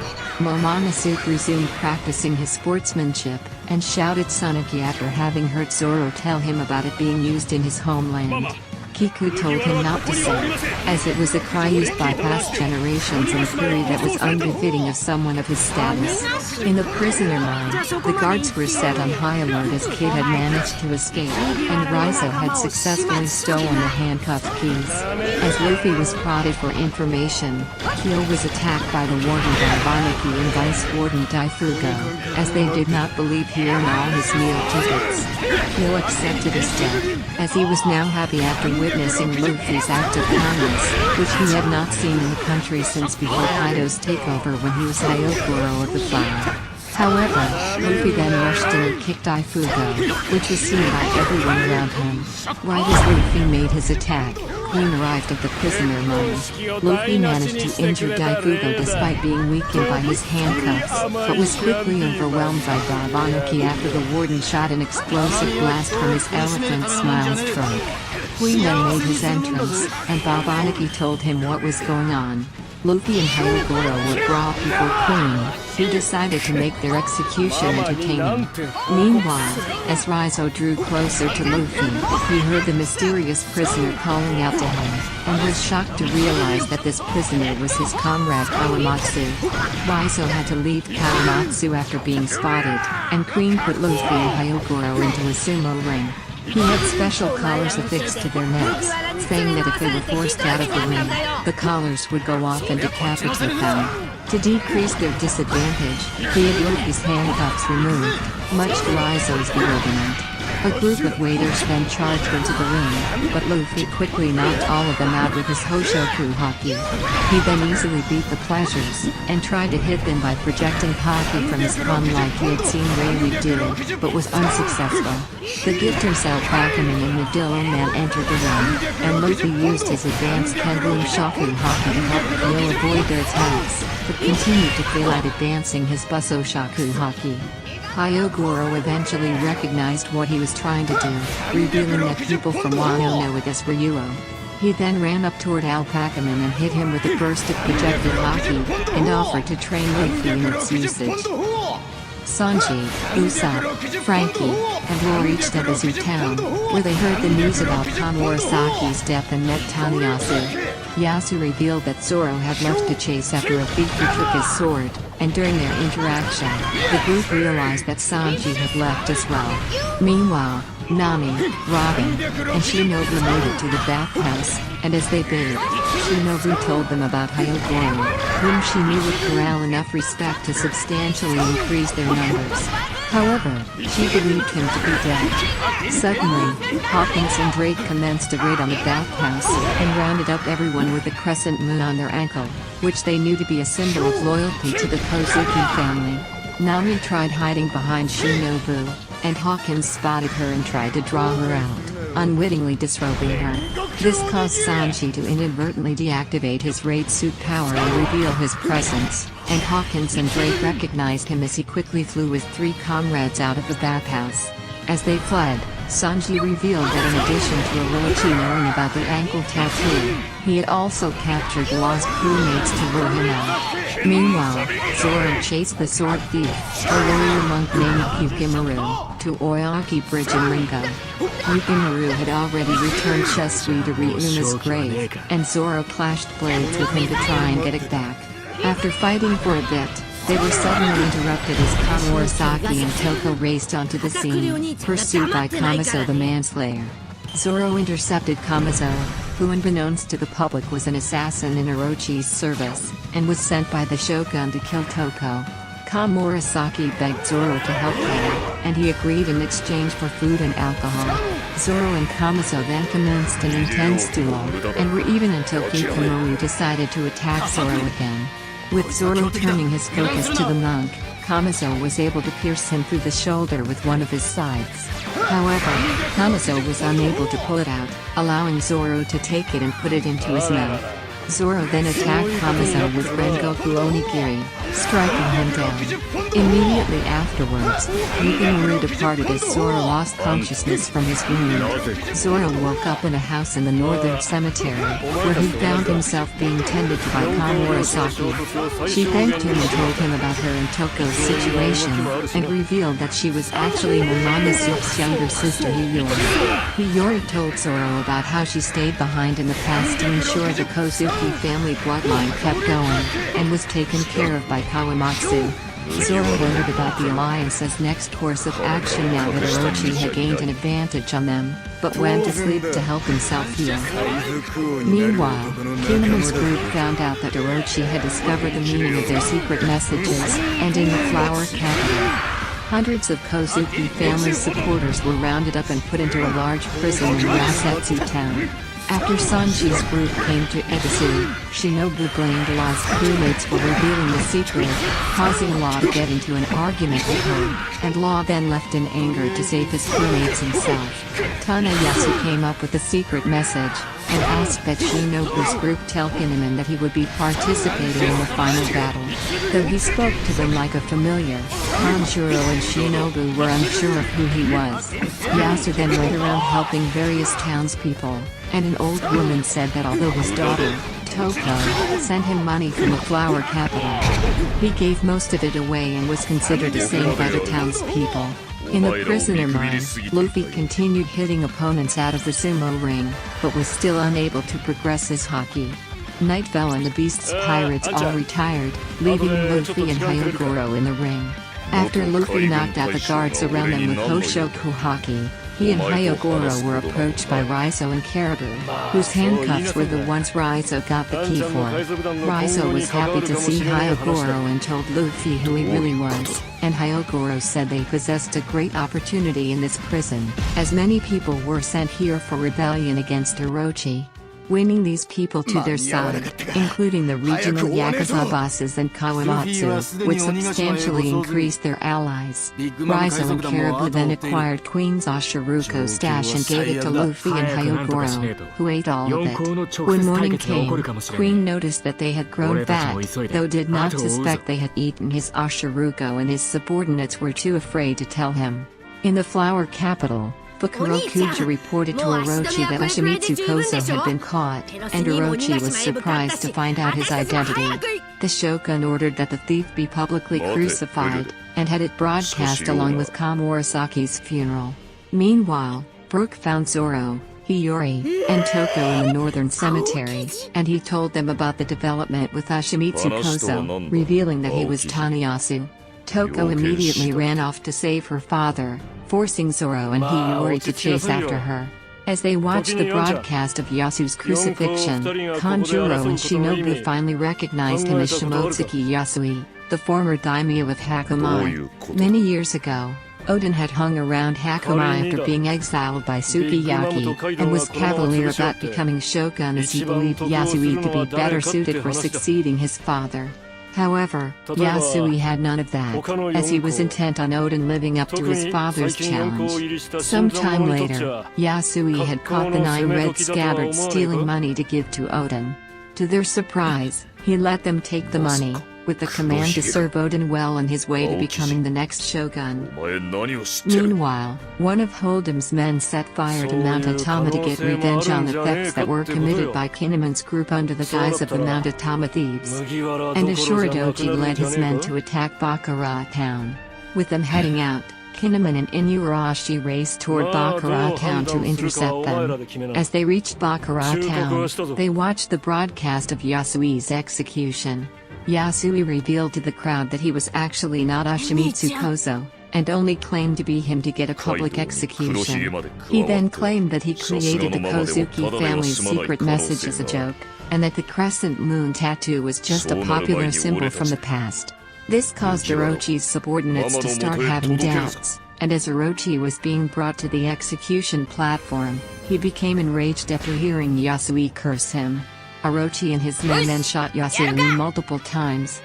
[SPEAKER 1] Momonosuke resumed practicing his sportsmanship, and shouted Tsunuki after having heard Zoro tell him about it being used in his homeland. Kiku told him not to say, as it was a cry used by past generations in Curry that was unbefitting of someone of his status. In the prisoner mine, the guards were set on high alert as Kid had managed to escape, and Raizo had successfully stolen the handcuffed keys. As Luffy was prodded for information, Kyo was attacked by the warden Babaniki and Vice Warden Daifugo, as they did not believe he earned all his meal tickets. Kyo accepted his death, as he was now happy after witnessing Luffy's act of kindness, which he had not seen in the country since before Kaido's takeover when he was Hyokuro of the Fire. However, Luffy then rushed in and kicked Daifugo, which was seen by everyone around him. Right as Luffy made his attack, Queen arrived at the prisoner mine. Luffy managed to injure Daifugo despite being weakened by his handcuffs, but was quickly overwhelmed by Babaniki after the warden shot an explosive blast from his elephant Smiles trunk. Queen then made his entrance, and Babaniki told him what was going on. Luffy and Hyogoro were brought before Queen, who decided to make their execution entertaining. Meanwhile, as Raizo drew closer to Luffy, he heard the mysterious prisoner calling out to him, and was shocked to realize that this prisoner was his comrade Kawamatsu. Raizo had to leave Kawamatsu after being spotted, and Queen put Luffy and Hyogoro into a sumo ring. He had special collars affixed to their necks, saying that if they were forced out of the ring, the collars would go off and decapitate them. To decrease their disadvantage, he had Luffy's handcuffs removed, much to Raizo's bewilderment. A group of waiters then charged into the ring, but Luffy quickly knocked all of them out with his Hoshoku Haki. He then easily beat the pleasures, and tried to hit them by projecting Haki from his palm like he had seen Rayleigh do, but was unsuccessful. The gift himself, Bakuman and the Dillo Man entered the ring, and Luffy used his advanced Kenbun Shoku Haki to help Kyo avoid their attacks, but continued to fail at advancing his Busso Shaku Haki. Hyogoro eventually recognized what he was trying to do, revealing that people from Wano know it as Ryuo. He then ran up toward Alpacaman and hit him with a burst of projected Haki, and offered to train Luffy in its usage. Sanji, Usopp, Frankie, and Roar reached Ebisu Town, where they heard the news about Kamurasaki's death and met Taniyasu. Yasu revealed that Zoro had left to chase after a thief who took his sword, and during their interaction, the group realized that Sanji had left as well. Meanwhile, Nami, Robin, and Shinobu made it to the bathhouse, and as they bathed, Shinobu told them about Hyogoro, whom she knew would corral enough respect to substantially increase their numbers. However, she believed him to be dead. Suddenly, Hawkins and Drake commenced a raid on the bathhouse, and rounded up everyone with a crescent moon on their ankle, which they knew to be a symbol of loyalty to the Kozuki family. Nami tried hiding behind Shinobu, and Hawkins spotted her and tried to draw her out, unwittingly disrobing her. This caused Sanji to inadvertently deactivate his raid suit power and reveal his presence, and Hawkins and Drake recognized him as he quickly flew with 3 comrades out of the bathhouse. As they fled, Sanji revealed that in addition to Orochi knowing about the ankle tattoo, he had also captured lost crewmates to lure him out. Meanwhile, Zoro chased the sword thief, a warrior monk named Yukimaru, to Oyaki Bridge in Ringo. Yukimaru had already returned Chesui to Ryuma's grave, and Zoro clashed blades with him to try and get it back. After fighting for a bit, they were suddenly interrupted as Kamurasaki and Toko raced onto the scene, pursued by Kamazo the manslayer. Zoro intercepted Kamazo, who unbeknownst to the public was an assassin in Orochi's service, and was sent by the Shogun to kill Toko. Kamurasaki begged Zoro to help him, and he agreed in exchange for food and alcohol. Zoro and Kamazo then commenced an intense duel, and were even until Kikamaru decided to attack Zoro again. With Zoro turning his focus to the monk, Kamazo was able to pierce him through the shoulder with one of his scythes. However, Kamazo was unable to pull it out, allowing Zoro to take it and put it into his mouth. Zoro then attacked Kamazo with Rengoku Onigiri, striking him down. Immediately afterwards, Kikamaru departed as Zoro lost consciousness from his wound. Zoro woke up in a house in the northern cemetery, where he found himself being tended to by Kamurasaki. She thanked him and told him about her and Toko's situation, and revealed that she was actually Momonosuke's younger sister Hiyori. Hiyori told Zoro about how she stayed behind in the past to ensure the Kozuki family bloodline kept going, and was taken care of by Kawamatsu. Zoro wondered about the Alliance's next course of action now that Orochi had gained an advantage on them, but went to sleep to help himself heal. Meanwhile, Kinemon's group found out that Orochi had discovered the meaning of their secret messages, and in the Flower Capital, hundreds of Kozuki family supporters were rounded up and put into a large prison in Yasetsu town. After Sanji's group came to Ebisu, Shinobu blamed Law's crewmates for revealing the secret, causing Law to get into an argument with her, and Law then left in anger to save his crewmates himself. Tanayasu came up with the secret message, and asked that Shinobu's group tell Kinemon that he would be participating in the final battle. Though he spoke to them like a familiar, Kanjuro and Shinobu were unsure of who he was. Yasu then went around helping various townspeople, and an old woman said that although his daughter, Toko, sent him money from the Flower Capital, he gave most of it away and was considered a saint by the townspeople. In the prisoner mine, Luffy continued hitting opponents out of the sumo ring, but was still unable to progress his haki. Night fell and the Beast's pirates all retired, leaving Luffy and Hyogoro in the ring. After Luffy knocked out the guards around them with Hoshoku haki, he and Hyogoro were approached by Raizo and Caribou, whose handcuffs were the ones Raizo got the key for. Raizo was happy to see Hyogoro and told Luffy who he really was, and Hyogoro said they possessed a great opportunity in this prison, as many people were sent here for rebellion against Orochi. Winning these people to their side, including the regional Yakuza bosses and Kawamatsu, would substantially increase their allies. Raizo and Caribou then acquired Queen's Oshiruko stash and gave it to Luffy and Hyogoro, who ate all of it. When morning came, Queen noticed that they had grown fat, though did not suspect they had eaten his Oshiruko, and his subordinates were too afraid to tell him. In the Flower Capital, Fukurokuja reported to Orochi that Ashimitsu Kozo had been caught, and Orochi was surprised to find out his identity. The shogun ordered that the thief be publicly crucified, and had it broadcast along with Kamurasaki's funeral. Meanwhile, Brook found Zoro, Hiyori, and Toko in the northern cemetery, and he told them about the development with Ashimitsu Kozo, revealing that he was Tanayasu. Toko immediately ran off to save her father, forcing Zoro and Hiyori to chase after her. As they watched the broadcast of Yasu's crucifixion, Kanjuro and Shinobu finally recognized him as Shimotsuki Yasui, the former daimyo of Hakumai. Many years ago, Oden had hung around Hakumai after being exiled by Sukiyaki, and was cavalier about becoming shogun as he believed Yasui to be better suited for succeeding his father. However, Yasui had none of that, as he was intent on Oden living up to his father's challenge. Sometime later, Yasui had caught the 9 red scabbards stealing money to give to Oden. To their surprise, he let them take the money, with the command to serve Oden well on his way to becoming the next shogun. Meanwhile, one of Hold'em's men set fire to Mount Atama to get revenge on the thefts that were committed by Kinemon's group under the guise of the Mount Atama thieves. And Ashuradoji led his men to attack Bakura town. With them heading out, Kinemon and Inuyarashi raced toward Bakura town to intercept them. As they reached Bakura town, they watched the broadcast of Yasui's execution. Yasui revealed to the crowd that he was actually not Ashimitsu Kozo, and only claimed to be him to get a public execution. He then claimed that he created the Kozuki family's secret message as a joke, and that the crescent moon tattoo was just a popular symbol from the past. This caused Orochi's subordinates to start having doubts, and as Orochi was being brought to the execution platform, he became enraged after hearing Yasui curse him. Orochi and his men then shot Yasui multiple times,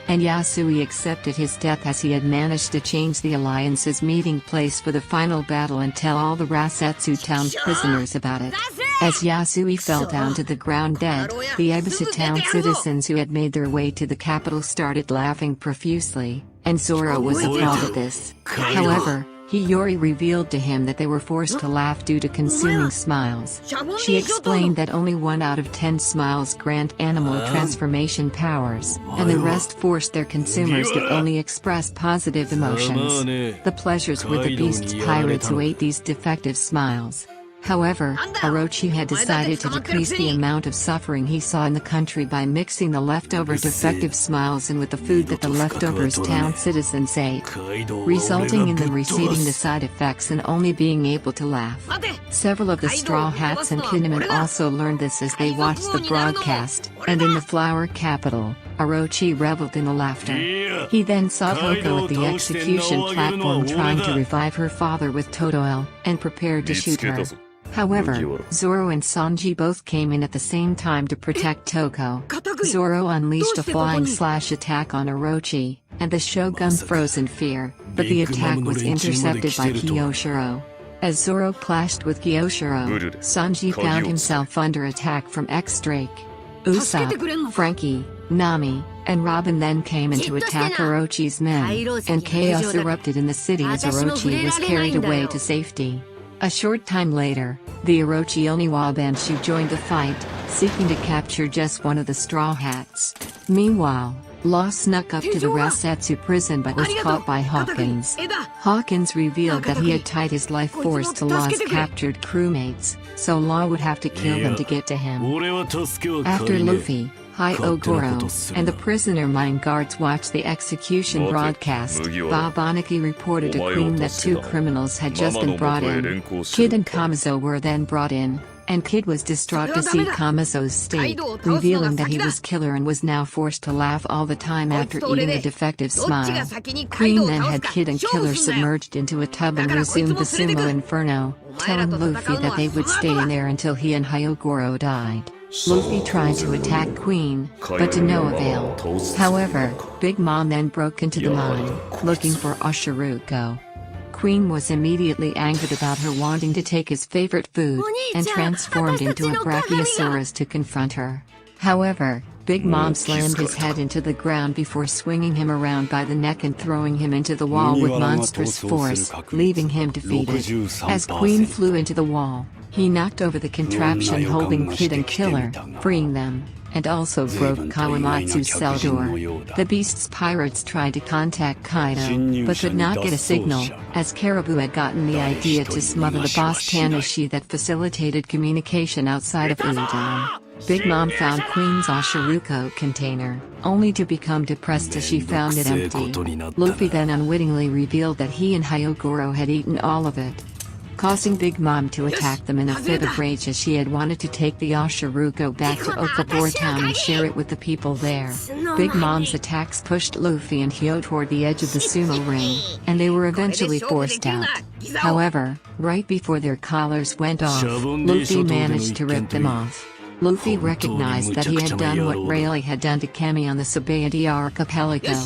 [SPEAKER 1] and Yasui accepted his death as he had managed to change the Alliance's meeting place for the final battle and tell all the Rasetsu town prisoners about it. As Yasui fell down to the ground dead, the Ebisu town citizens who had made their way to the capital started laughing profusely, and Zoro was appalled at this. However, Hiyori revealed to him that they were forced to laugh due to consuming smiles. She explained that only 1 out of 10 smiles grant animal transformation powers, and the rest forced their consumers to only express positive emotions. The pleasures were the beast's pirates who ate these defective smiles. However, Orochi had decided to decrease the amount of suffering he saw in the country by mixing the leftover defective smiles in with the food that the leftovers town citizens ate, resulting in them receiving the side effects and only being able to laugh. Several of the Straw Hats and Kinnaman also learned this as they watched the broadcast, and in the Flower Capital, Orochi reveled in the laughter. He then saw Toko at the execution platform trying to revive her father with Totoel, and prepared to shoot her. However, Zoro and Sanji both came in at the same time to protect Toko. Zoro unleashed a flying slash attack on Orochi, and the Shogun froze in fear, but the attack was intercepted by Kyoshiro. As Zoro clashed with Kyoshiro, Sanji found himself under attack from X-Drake. Usopp, Frankie, Nami, and Robin then came in to attack Orochi's men, and chaos erupted in the city as Orochi was carried away to safety. A short time later, the Orochi Oniwa Banshu joined the fight, seeking to capture just one of the Straw Hats. Meanwhile, Law snuck up to the Rasetsu prison but was caught by Hawkins. Hawkins revealed that he had tied his life force to Law's captured crewmates, so Law would have to kill them to get to him. After Luffy, Hyogoro, and the prisoner mine guards watched the execution broadcast, Babaniki reported to Queen that 2 criminals had just been brought in. Kid and Kamazo were then brought in, and Kid was distraught to see Kamazo's state, revealing that he was killer and was now forced to laugh all the time after eating the defective smile. Queen then had Kid and Killer submerged into a tub and resumed the Sumo Inferno, telling Luffy that they would stay in there until he and Hyogoro died. Luffy tried to attack Queen, but to no avail. However, Big Mom then broke into the mine, looking for Oshiruko. Queen was immediately angered about her wanting to take his favorite food, and transformed into a Brachiosaurus to confront her. However, Big Mom slammed his head into the ground before swinging him around by the neck and throwing him into the wall with monstrous force, leaving him defeated. As Queen flew into the wall, he knocked over the contraption holding Kid and Killer, freeing them, and also broke Kawamatsu's cell door. The Beast's pirates tried to contact Kaido, but could not get a signal, as Caribou had gotten the idea to smother the boss Tanishi that facilitated communication outside of Udon. Big Mom found Queen's Oshiruko container, only to become depressed as she found it empty. Luffy then unwittingly revealed that he and Hyogoro had eaten all of it, causing Big Mom to attack them in a fit of rage as she had wanted to take the Oshiruko back to Okabor town and share it with the people there. Big Mom's attacks pushed Luffy and Hyo toward the edge of the sumo ring, and they were eventually forced out. However, right before their collars went off, Luffy managed to rip them off. Luffy recognized that he had done what Rayleigh had done to Kami on the Sabaody archipelago.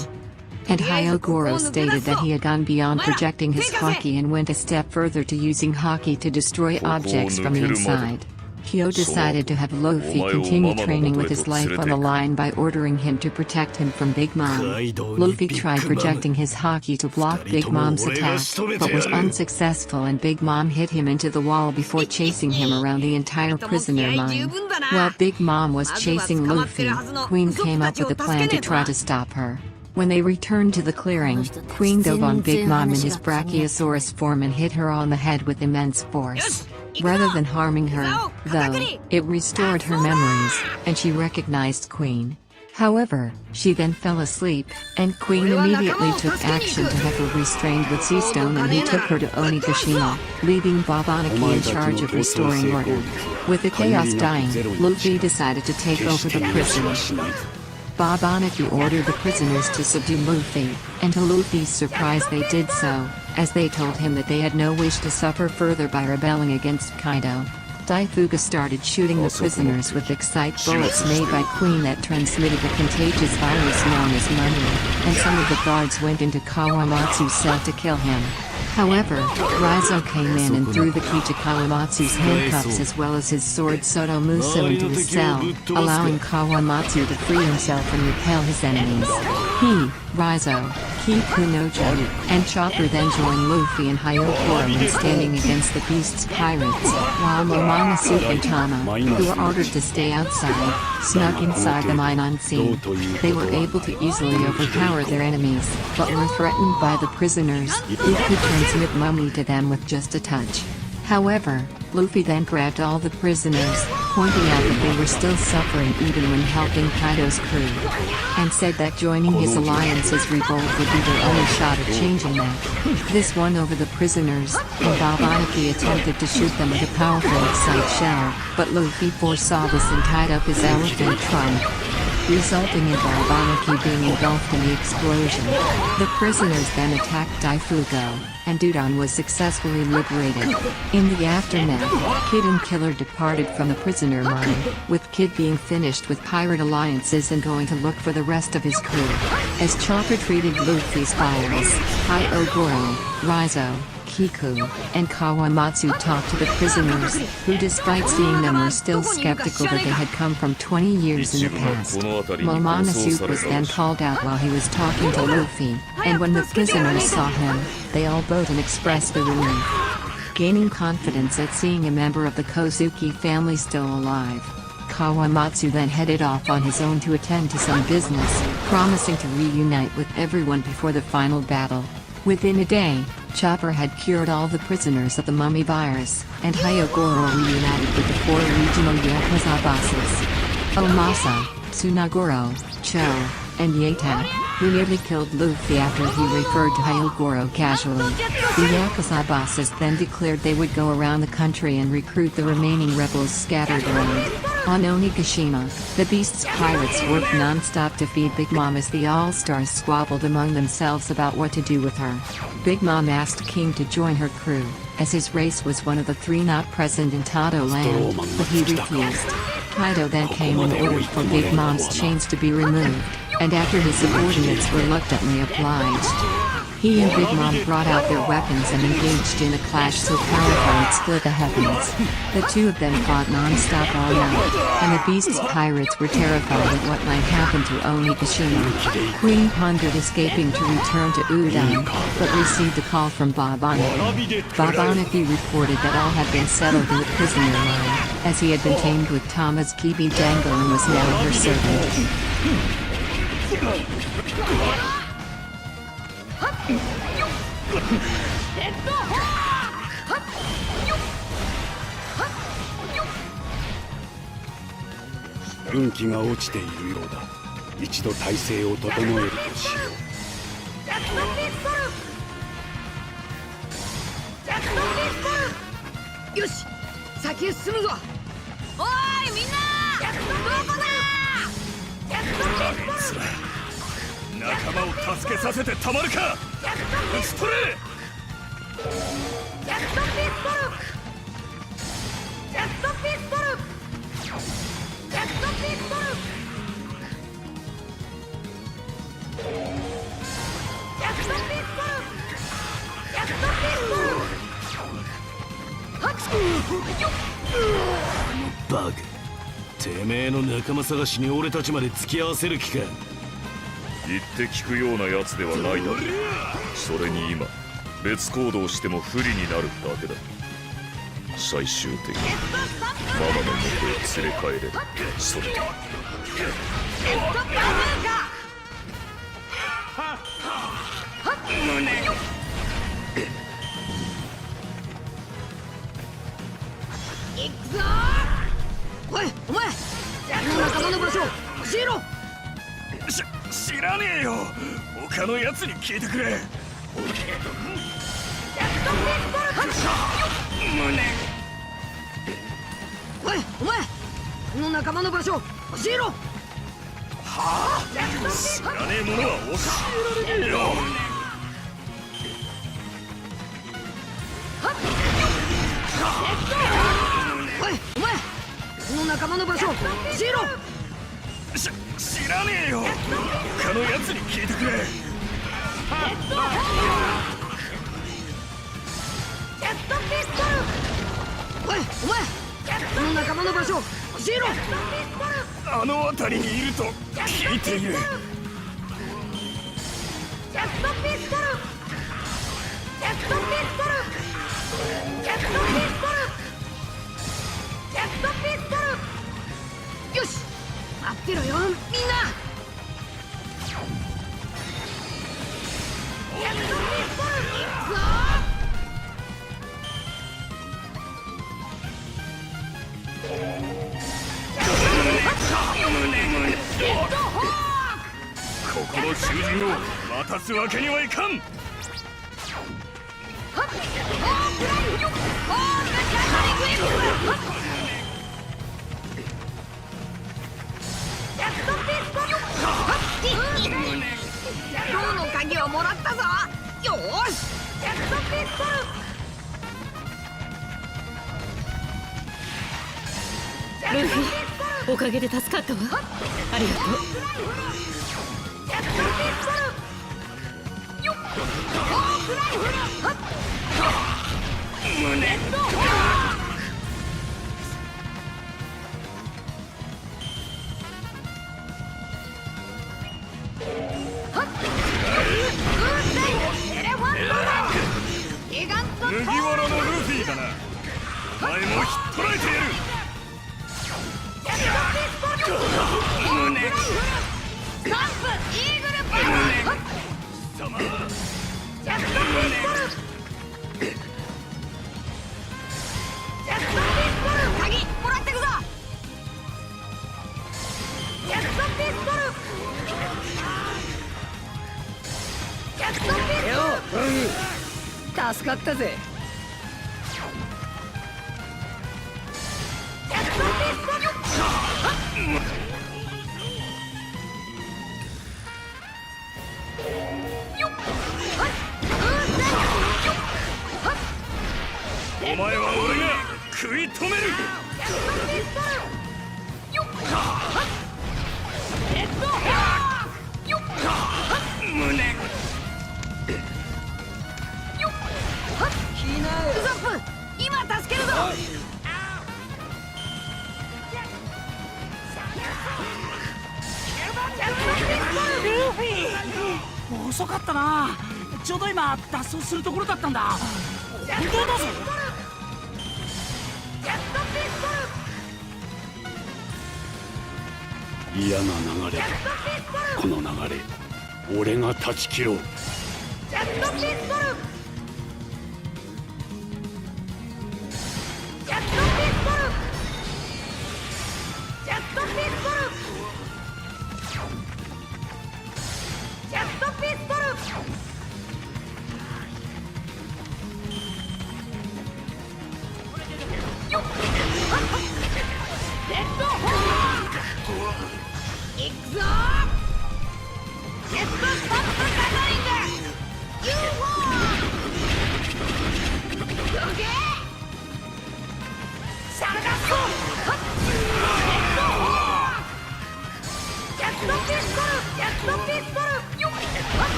[SPEAKER 1] And Hyogoro stated that he had gone beyond projecting his haki and went a step further to using haki to destroy objects from the inside. Hyo decided to have Luffy continue training with his life on the line by ordering him to protect him from Big Mom. Luffy tried projecting his haki to block Big Mom's attack, but was unsuccessful and Big Mom hit him into the wall before chasing him around the entire prisoner mine. While Big Mom was chasing Luffy, Queen came up with a plan to try to stop her. When they returned to the clearing, Queen dove on Big Mom in his Brachiosaurus form and hit her on the head with immense force. Rather than harming her, though, it restored her memories, and she recognized Queen. However, she then fell asleep, and Queen immediately took action to have her restrained with sea stone, and he took her to Onigashima, leaving Babaniki in charge of restoring order. With the chaos dying, Luffy decided to take over the prison. Bob Aniki ordered the prisoners to subdue Luffy, and to Luffy's surprise they did so, as they told him that they had no wish to suffer further by rebelling against Kaido. Daifuga started shooting the prisoners with Excite bullets made by Queen that transmitted the contagious virus known as money, and some of the guards went into Kawamatsu's cell to kill him. However, Raizo came in and threw the key to Kawamatsu's handcuffs as well as his sword Sotomuso into his cell, allowing Kawamatsu to free himself and repel his enemies. He, Raizo, Kikunojo, and Chopper then joined Luffy and Hyokoro in standing against the Beast's pirates, while Momonosuke and Tama, who were ordered to stay outside, snuck inside the mine unseen. They were able to easily overpower their enemies, but were threatened by the prisoners, who could transmit mummy to them with just a touch. However, Luffy then grabbed all the prisoners, pointing out that they were still suffering even when helping Kaido's crew, and said that joining his alliance's revolt would be their only shot at changing that. This won over the prisoners, and Bob Aniki attempted to shoot them with a powerful Excite shell, but Luffy foresaw this and tied up his elephant trunk, resulting in Bob Aniki being engulfed in the explosion. The prisoners then attacked Daifugo, and Dudon was successfully liberated. In the aftermath, Kid and Killer departed from the prisoner mine, with Kid being finished with pirate alliances and going to look for the rest of his crew. As Chopper treated Luffy's fires, Hyogoro, Raizo, Kiku, and Kawamatsu talked to the prisoners, who despite seeing them were still skeptical that they had come from 20 years in the past. Momonosuke was then called out while he was talking to Luffy, and when the prisoners saw him, they all bowed and expressed their relief. Gaining confidence at seeing a member of the Kozuki family still alive, Kawamatsu then headed off on his own to attend to some business, promising to reunite with everyone before the final battle. Within a day, Chopper had cured all the prisoners of the mummy virus, and Hyogoro reunited with the 4 regional Yakuza bosses: Omasa, Tsunagoro, Cho, and Yatak, who nearly killed Luffy after he referred to Hyogoro casually. The Yakuza bosses then declared they would go around the country and recruit the remaining rebels scattered around. On Onigashima, the Beast's pirates worked non-stop to feed Big Mom as the All-Stars squabbled among themselves about what to do with her. Big Mom asked King to join her crew, as his race was one of the 3 not present in Tado Land, but he refused. Kaido then came and ordered for Big Mom's chains to be removed, and after his subordinates reluctantly obliged, he and Big Mom brought out their weapons and engaged in a clash so powerful it split the heavens. The two of them fought non-stop all night, and the Beast's pirates were terrified at what might happen to Onigashima. Queen pondered escaping to return to Udon, but received a call from Bob Aniki. Bob Aniki reported that all had been settled in the prisoner line, as he had been tamed with Tama's Kibi Dango and was now her servant.
[SPEAKER 8] 運気が落ちているようだ。一度体勢を整えるとしよ
[SPEAKER 7] う。よし、先へ進むぞ。おーいみんな、どこだ。
[SPEAKER 5] 仲間を助けさせてたまるか。打ち取れ。ジャットピストル。ジャットピストル。ジャットピストル。ジャットピストル。ジャットピストル。はっ。
[SPEAKER 4] バカ。てめえの仲間探しに俺たちまで付き合わせる気か。
[SPEAKER 9] 言って聞くようなやつではないだろう。それに今別行動しても不利になるだけだ。最終的にママの元へ連れ帰れ。それで
[SPEAKER 7] 行くぞー。おいお前、仲間の場所教えろ。
[SPEAKER 5] 知らねえよ。他のやつに聞いてくれ。
[SPEAKER 7] おいお前、この仲間の場所教えろ。
[SPEAKER 5] 知らねえものは教えられねえよ。
[SPEAKER 7] おいお前、この仲間の場所教えろ。
[SPEAKER 5] 知らねえよ。他のやつに聞いてくれ。
[SPEAKER 7] おいお前、この仲間の場所教えろ。
[SPEAKER 5] あの辺りにいると聞いている。
[SPEAKER 7] よし、待ってろよみんな。
[SPEAKER 5] ここの囚人を待たすわけにはいかん。
[SPEAKER 7] 今日の鍵をもらったぞ。よーし。
[SPEAKER 10] ルフィ、おかげで助かったわ。ありがとう。
[SPEAKER 5] 麦わらのルフィだな。お前も引っ捕らえてやる。
[SPEAKER 7] 鍵もらってくぞ。助かったぜ。
[SPEAKER 5] お前は俺が食い止める。
[SPEAKER 7] ウソップ、今助けるぞ。
[SPEAKER 11] ルフィ、遅かったな。ちょうど今脱走するところだったんだ。本当だぞ。
[SPEAKER 8] 嫌な流れだ。この流れ、俺が断ち切ろう。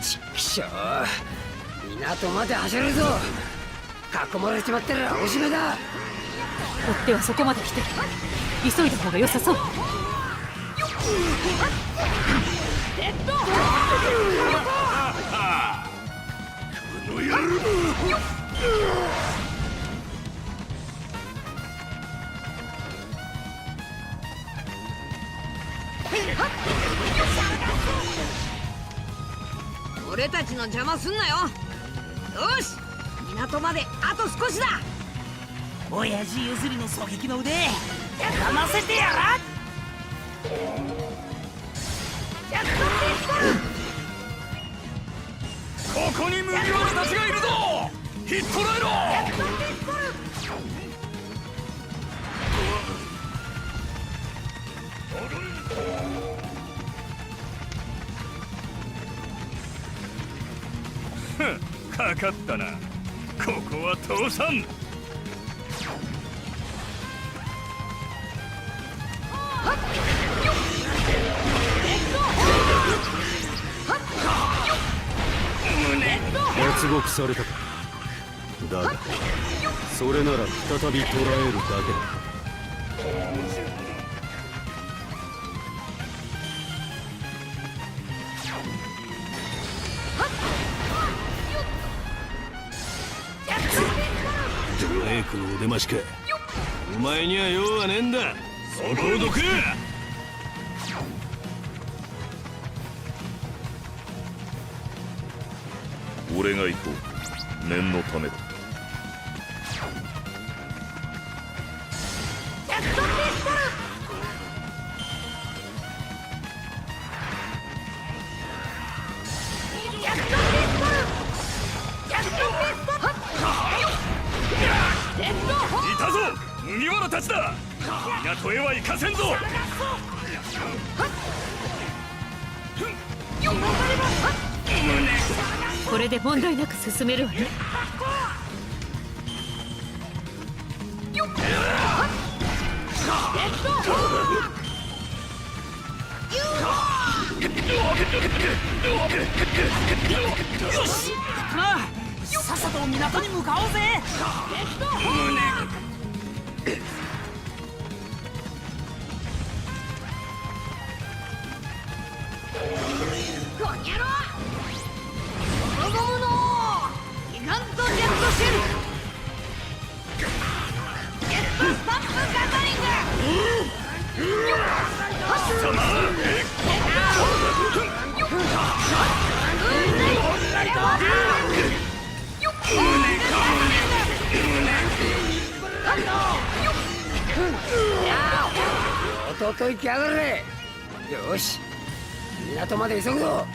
[SPEAKER 7] ちっきしょう、港まで走るぞ。囲まれちまったらおしめだ。
[SPEAKER 10] 追っ手はそこまで来てる。急いだ方が良さそう。
[SPEAKER 7] 俺たちの邪魔すんなよ。よし、港まであと少しだ。
[SPEAKER 11] 親父譲りの狙撃の腕かませてやら。
[SPEAKER 5] ここに麦わらたちがいるぞ。引っ捕らえろ。かかったな。ここは倒産。
[SPEAKER 8] 脱獄されたか。だがそれなら再び捕らえるだけだ。
[SPEAKER 2] ドレイクのお出ましか。お前には用はねえんだ。そこをどけ。
[SPEAKER 9] 俺が行こう。念のためだ。
[SPEAKER 5] いたぞ麦わらたちだ。港へは行かせんぞ。
[SPEAKER 10] これで問題なく進めるわね。
[SPEAKER 11] よし、さっさと港に向かおうぜ。
[SPEAKER 3] こにゃろゴムのギガントジェットシェルジェットスタンプガザリング
[SPEAKER 6] 弟行きやがれ。よし、港まで急ぐぞ。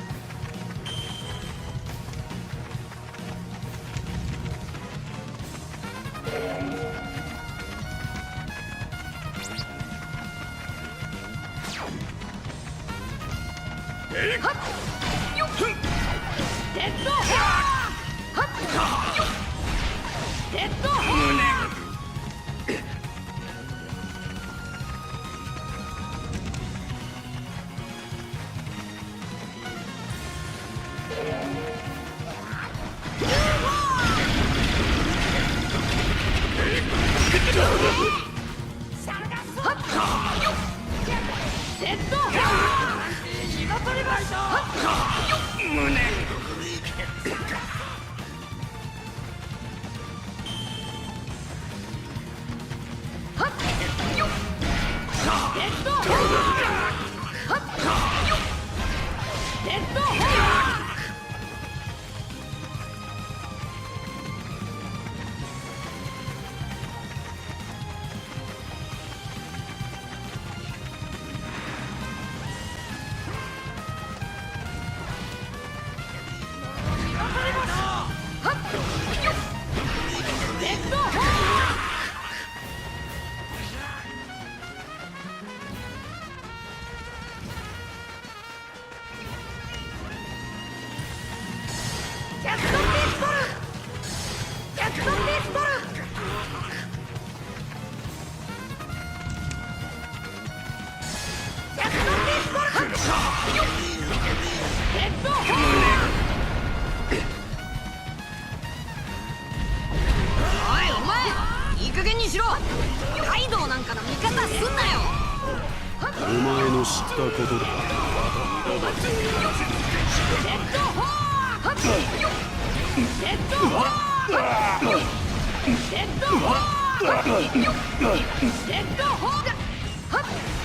[SPEAKER 8] お前の知ったことだ。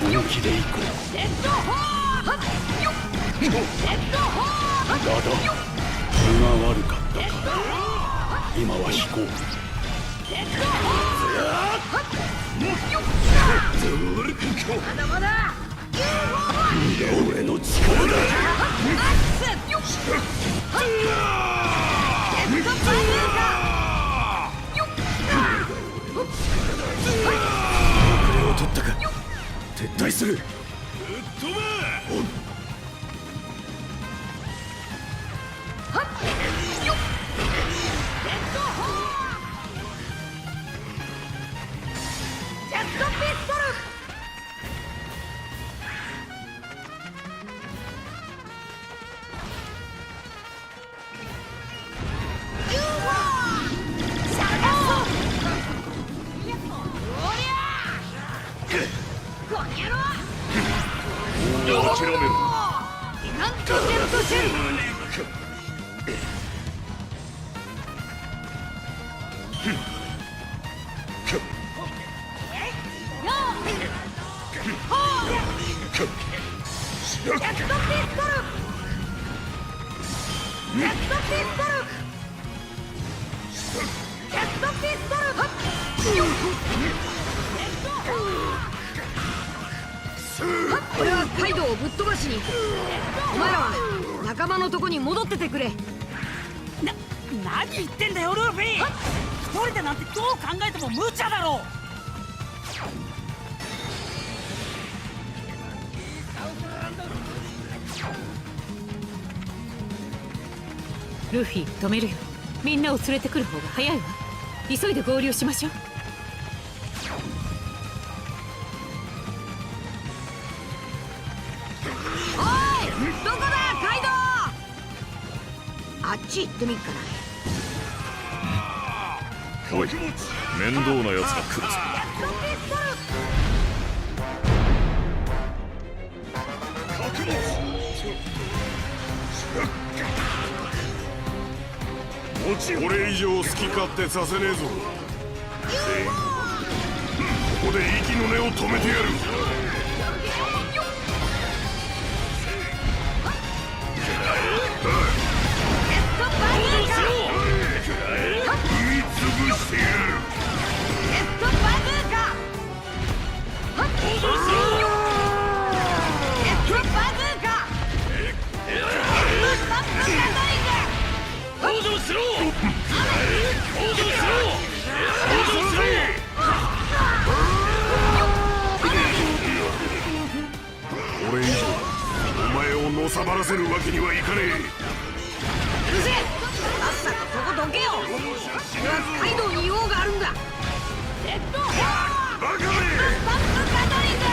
[SPEAKER 8] 本気で行こう。だが分が悪かったか。今は引こう。
[SPEAKER 3] まだまだ
[SPEAKER 8] 俺の力だ。遅れを取ったか。撤退する。
[SPEAKER 3] シェル。ジェットピストル。ジェットピストル。ジェットピストル。俺はカイドウをぶっ飛ばしに行く。お前らは仲間のとこに戻っててくれ。
[SPEAKER 11] 何言ってんだよルフィ。一人でなんてどう考えても無茶だろ。
[SPEAKER 10] ルフィ止めるよ。みんなを連れてくる方が早いわ。急いで合流しましょう。
[SPEAKER 3] おい、どこだカイドウ。あっち行ってみっかな。
[SPEAKER 9] おい、面倒なやつが来るぞ。
[SPEAKER 2] これ以上好き勝手させねえぞ。ここで息の根を止めてやる。踏み潰してやる。
[SPEAKER 3] ジェットバズーカ。ジェットバズーカ。
[SPEAKER 5] 登場しろ。
[SPEAKER 2] これ以上お前をのさばらせるわけにはいかねえ。
[SPEAKER 3] うるせえ。さっさとそこどけよ。俺はカイドウに用があるんだ。ジェットバカめ。スタンプガトリング。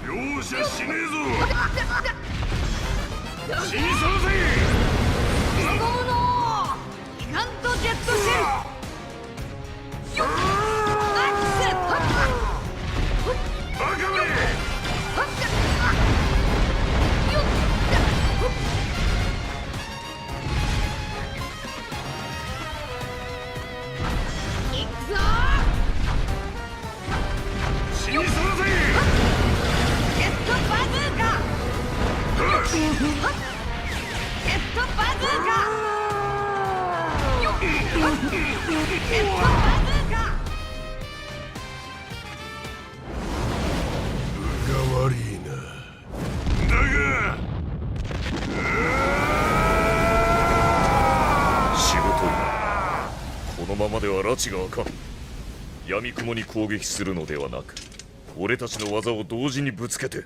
[SPEAKER 2] 容赦しねえぞ。
[SPEAKER 3] 死にそうぜ。ゴムのギガントジェットシェル。
[SPEAKER 2] バカめ。死にそうぜ。
[SPEAKER 3] ジェットバズーカ。ジェットバズーカ。ジェットバズーカ。
[SPEAKER 2] が悪いな。だが
[SPEAKER 9] 仕事にこのままでは拉致があかん。闇雲に攻撃するのではなく、俺たちの技を同時にぶつけて。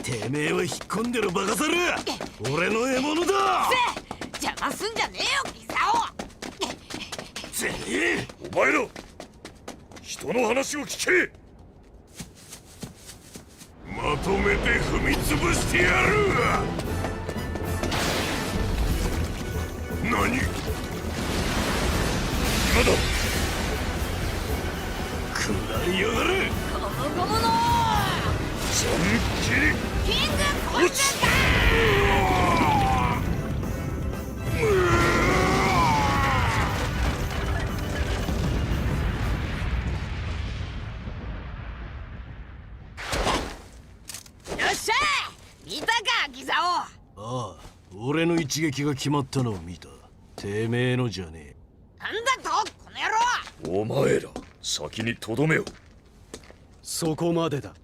[SPEAKER 2] てめえは引っ込んでるバカ猿。俺の獲物だ。
[SPEAKER 3] 邪魔すんじゃねえよギザ
[SPEAKER 9] お前ら人の話を聞け。
[SPEAKER 2] まとめて踏み潰してやる。何今だ。食らいやがれ。
[SPEAKER 3] ゴムゴムの
[SPEAKER 9] ジャンキリ
[SPEAKER 3] キングコンセンター。よっしゃ見たかギザオ。
[SPEAKER 2] ああ、俺の一撃が決まったのを見た。てめえのじゃねえ。
[SPEAKER 3] なんだとこの野郎。
[SPEAKER 9] お前ら先にとどめよ。
[SPEAKER 8] そこまでだ。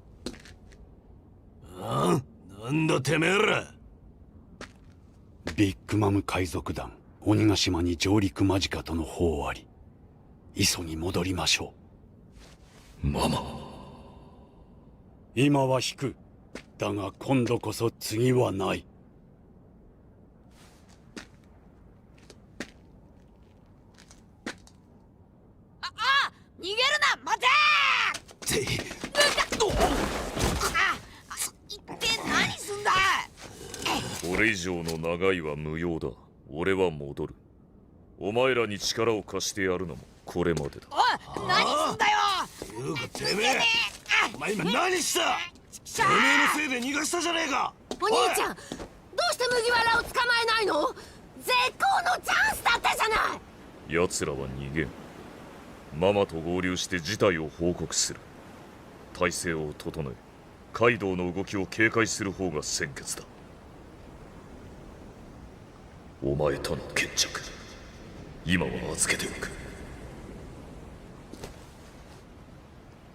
[SPEAKER 2] ああ、なんだてめえら。
[SPEAKER 8] ビッグマム海賊団鬼ヶ島に上陸間近との報あり、急ぎ戻りましょ
[SPEAKER 9] う。ママ。
[SPEAKER 8] 今は引く。だが今度こそ次はない。
[SPEAKER 3] 逃げるな、待て一体何すんだ。
[SPEAKER 9] これ以上の長いは無用だ。俺は戻る。お前らに力を貸してやるのもこれまでだ。
[SPEAKER 3] おい、何すんだよ。
[SPEAKER 2] いうかてめえ、お前今何した。てめえのせいで逃がしたじゃねえか。
[SPEAKER 3] お兄ちゃん、どうして麦わらを捕まえないの。絶好のチャンスだったじゃない。
[SPEAKER 9] 奴らは逃げん。ママと合流して事態を報告する。体制を整え、カイドウの動きを警戒する方が先決だ。お前との決着、今は預けておく。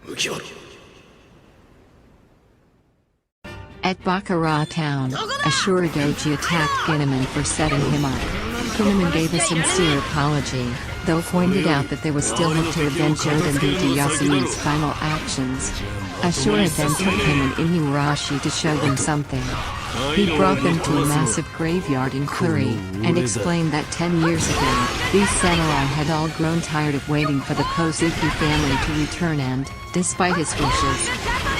[SPEAKER 9] 麦わら。
[SPEAKER 1] At Baccarat Town, Ashura Doji attacked Kinemon for setting him up. Kinemon gave a sincere apology, though pointed out that there was still hope to avenge Oden due to Yasuo's final actions. Ashura then took him and Inuarashi to show them something. He brought them to a massive graveyard in Kuri, and explained that 10 years ago, these samurai had all grown tired of waiting for the Kozuki family to return and, despite his wishes,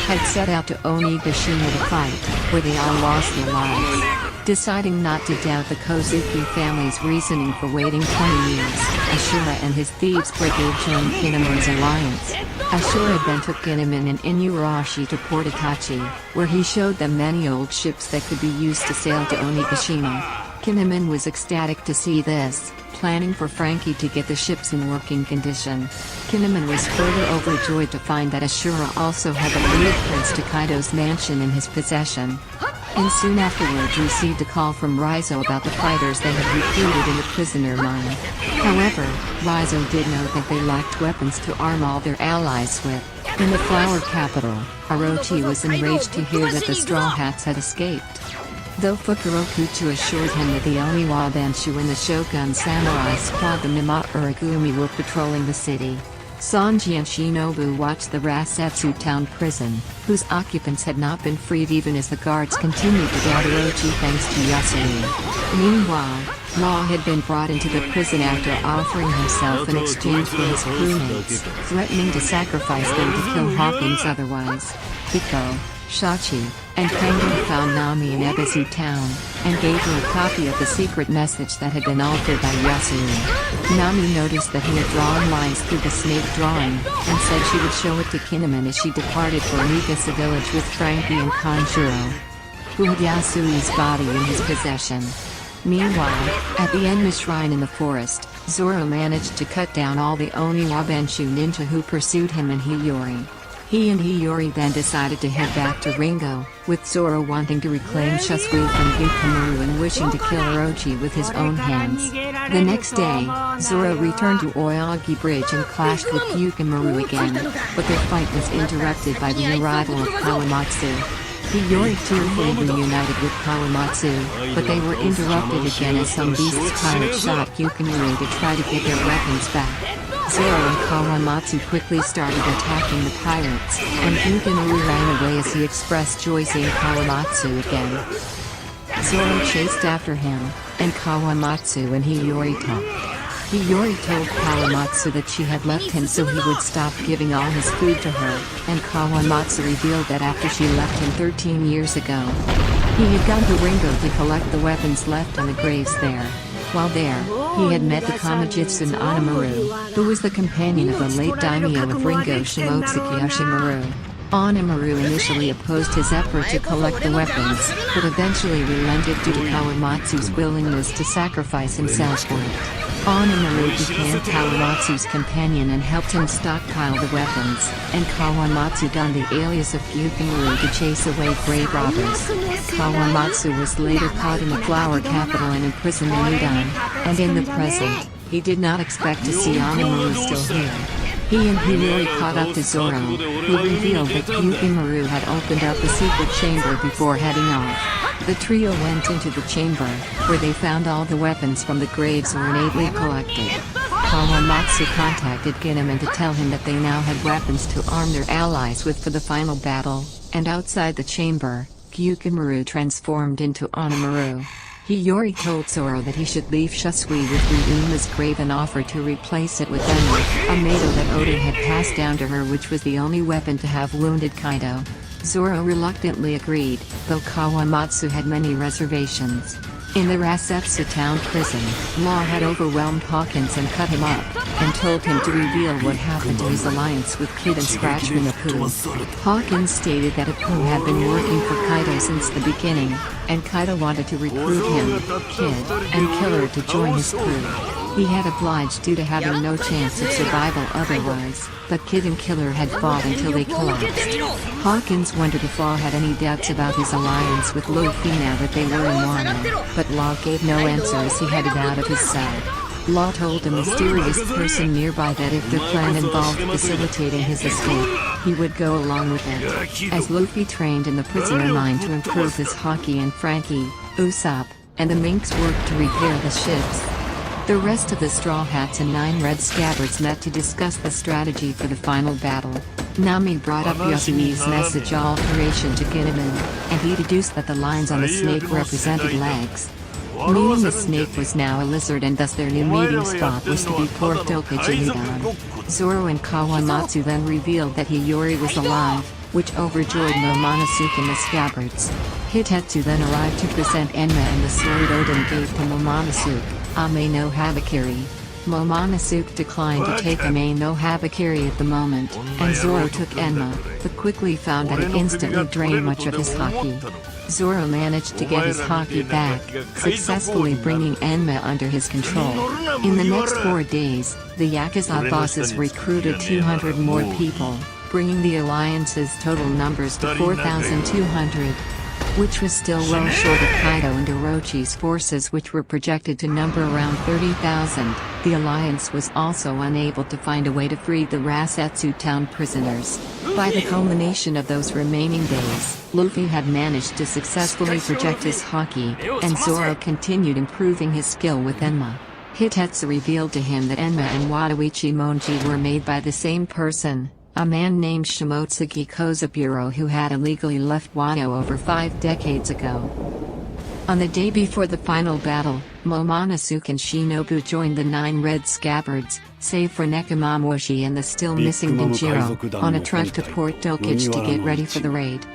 [SPEAKER 1] had set out to Onigashima to fight, where they all lost their lives. Deciding not to doubt the Kozuki family's reasoning for waiting 20 years, Ashura and his thieves brigade joined Kinemon's alliance. Ashura then took Kinemon and Inuarashi to Port Itachi, where he showed them many old ships that could be used to sail to Onigashima. Kinemon was ecstatic to see this, planning for Frankie to get the ships in working condition. Kinemon was further overjoyed to find that Ashura also had the blueprints to Kaido's mansion in his possession. And soon afterwards received a call from Raizo about the fighters they had recruited in the prisoner mine. However, Raizo did note that they lacked weapons to arm all their allies with. In the flower capital, Orochi was enraged to hear that the Straw Hats had escaped. Though Fukurokuchi assured him that the only Wabanshu in the Shogun Samurai squad, the Mima Uragumi, were patrolling the city, Sanji and Shinobu watched the Rasetsu town prison, whose occupants had not been freed even as the guards continued to guard Orochi thanks to Yasui. Meanwhile, Law had been brought into the prison after offering himself in exchange for his crewmates, threatening to sacrifice them to kill Hawkins otherwise. Hiko, Shachi, and Kango found Nami in Ebisu town, and gave her a copy of the secret message that had been altered by Yasui. Nami noticed that he had drawn lines through the snake drawing, and said she would show it to Kinemon as she departed for Onigashima village with Frankie and Kanjuro, who had Yasui's body in his possession. Meanwhile, at the Enma shrine in the forest, Zoro managed to cut down all the Oni Wabanshu ninja who pursued him and Hiyori. He and Hiyori then decided to head back to Ringo, with Zoro wanting to reclaim Shusui from Yukamaru and wishing to kill Orochi with his own hands. The next day, Zoro returned to Oyagi Bridge and clashed with Yukamaru again, but their fight was interrupted by the arrival of Kawamatsu. Hiyori tearfully reunited with Kawamatsu, but they were interrupted again as some beasts pirate shot Yukamaru to try to get their weapons back. Zoro and Kawamatsu quickly started attacking the pirates, and Yukamaru ran away as he expressed joy seeing Kawamatsu again. Zoro chased after him, and Kawamatsu and Hiyori talked. Hiyori told Kawamatsu that she had left him so he would stop giving all his food to her, and Kawamatsu revealed that after she left him 13 years ago, he had gone to Ringo to collect the weapons left on the graves there. While there, he had met the Kamijitsu Onamaru, who was the companion of the late daimyo of Ringo Shimotsuki Ashimaru. Onamaru initially opposed his effort to collect the weapons, but eventually relented due to Kawamatsu's willingness to sacrifice himself for it. Onamaru became Kawamatsu's companion and helped him stockpile the weapons, and Kawamatsu donned the alias of Yukamaru to chase away grave robbers. Kawamatsu was later caught in the flower capital and imprisoned in Udon, and in the present, he did not expect to see Onamaru still here. He and Hiyori caught up to Zoro, who revealed that Kyukimaru had opened up the secret chamber before heading off. The trio went into the chamber, where they found all the weapons from the graves ornately collected. Kawamatsu contacted Ginnaman to tell him that they now had weapons to arm their allies with for the final battle, and outside the chamber, Kyukimaru transformed into Onamaru. Hiyori told Zoro that he should leave Shusui with Ryuma's grave and offered to replace it with Enma, a metal that Oden had passed down to her, which was the only weapon to have wounded Kaido. Zoro reluctantly agreed, though Kawamatsu had many reservations. In the Rasetsu town prison, Law had overwhelmed Hawkins and cut him up, and told him to reveal what happened to his alliance with Kid and Scratchman Apu. Hawkins stated that Apu had been working for Kaido since the beginning, and Kaido wanted to recruit him, Kid, and Killer to join his crew. He had obliged due to having no chance of survival otherwise, but Kid and Killer had fought until they collapsed. Hawkins wondered if Law had any doubts about his alliance with Luffy now that they were in Wano, but Law gave no answer as he headed out of his cell. Law told a mysterious person nearby that if their plan involved facilitating his escape, he would go along with it. As Luffy trained in the prisoner mine to improve his Haki and Frankie, Usopp, and the Minks worked to repair the ships. The rest of the Straw Hats and 9 Red Scabbards met to discuss the strategy for the final battle. Nami brought up Yasui's message alteration to Ginnaman, and he deduced that the lines on the snake represented legs. Meaning the snake was now a lizard, and thus their new meeting spot was to be Port Dokkaejidan. Zoro and Kawamatsu then revealed that Hiyori was alive, which overjoyed Momonosuke and the Scabbards. Hitetsu then arrived to present Enma and the sword Oden gave to Momonosuke, Ame no Habakiri. Momonosuke declined to take Ame no Habakiri at the moment, and Zoro took Enma, but quickly found that it instantly drained much of his Haki. Zoro managed to get his Haki back, successfully bringing Enma under his control. In the next 4 days, the Yakuza bosses recruited 200 more people, bringing the alliance's total numbers to 4,200. Which was still well short of Kaido and Orochi's forces, which were projected to number around 30,000. The alliance was also unable to find a way to free the Rasetsu town prisoners. By the culmination of those remaining days, Luffy had managed to successfully project his Haki, and Zoro continued improving his skill with Enma. Hitetsu revealed to him that Enma and Watawichi Monji were made by the same person, a man named Shimotsugi Kozaburo, who had illegally left Wano over 5 decades ago. On the day before the final battle, Momonosuke and Shinobu joined the 9 Red Scabbards, save for Nekomamushi and the still missing Denjiro, on a trek to Port Dokage to get ready for the raid.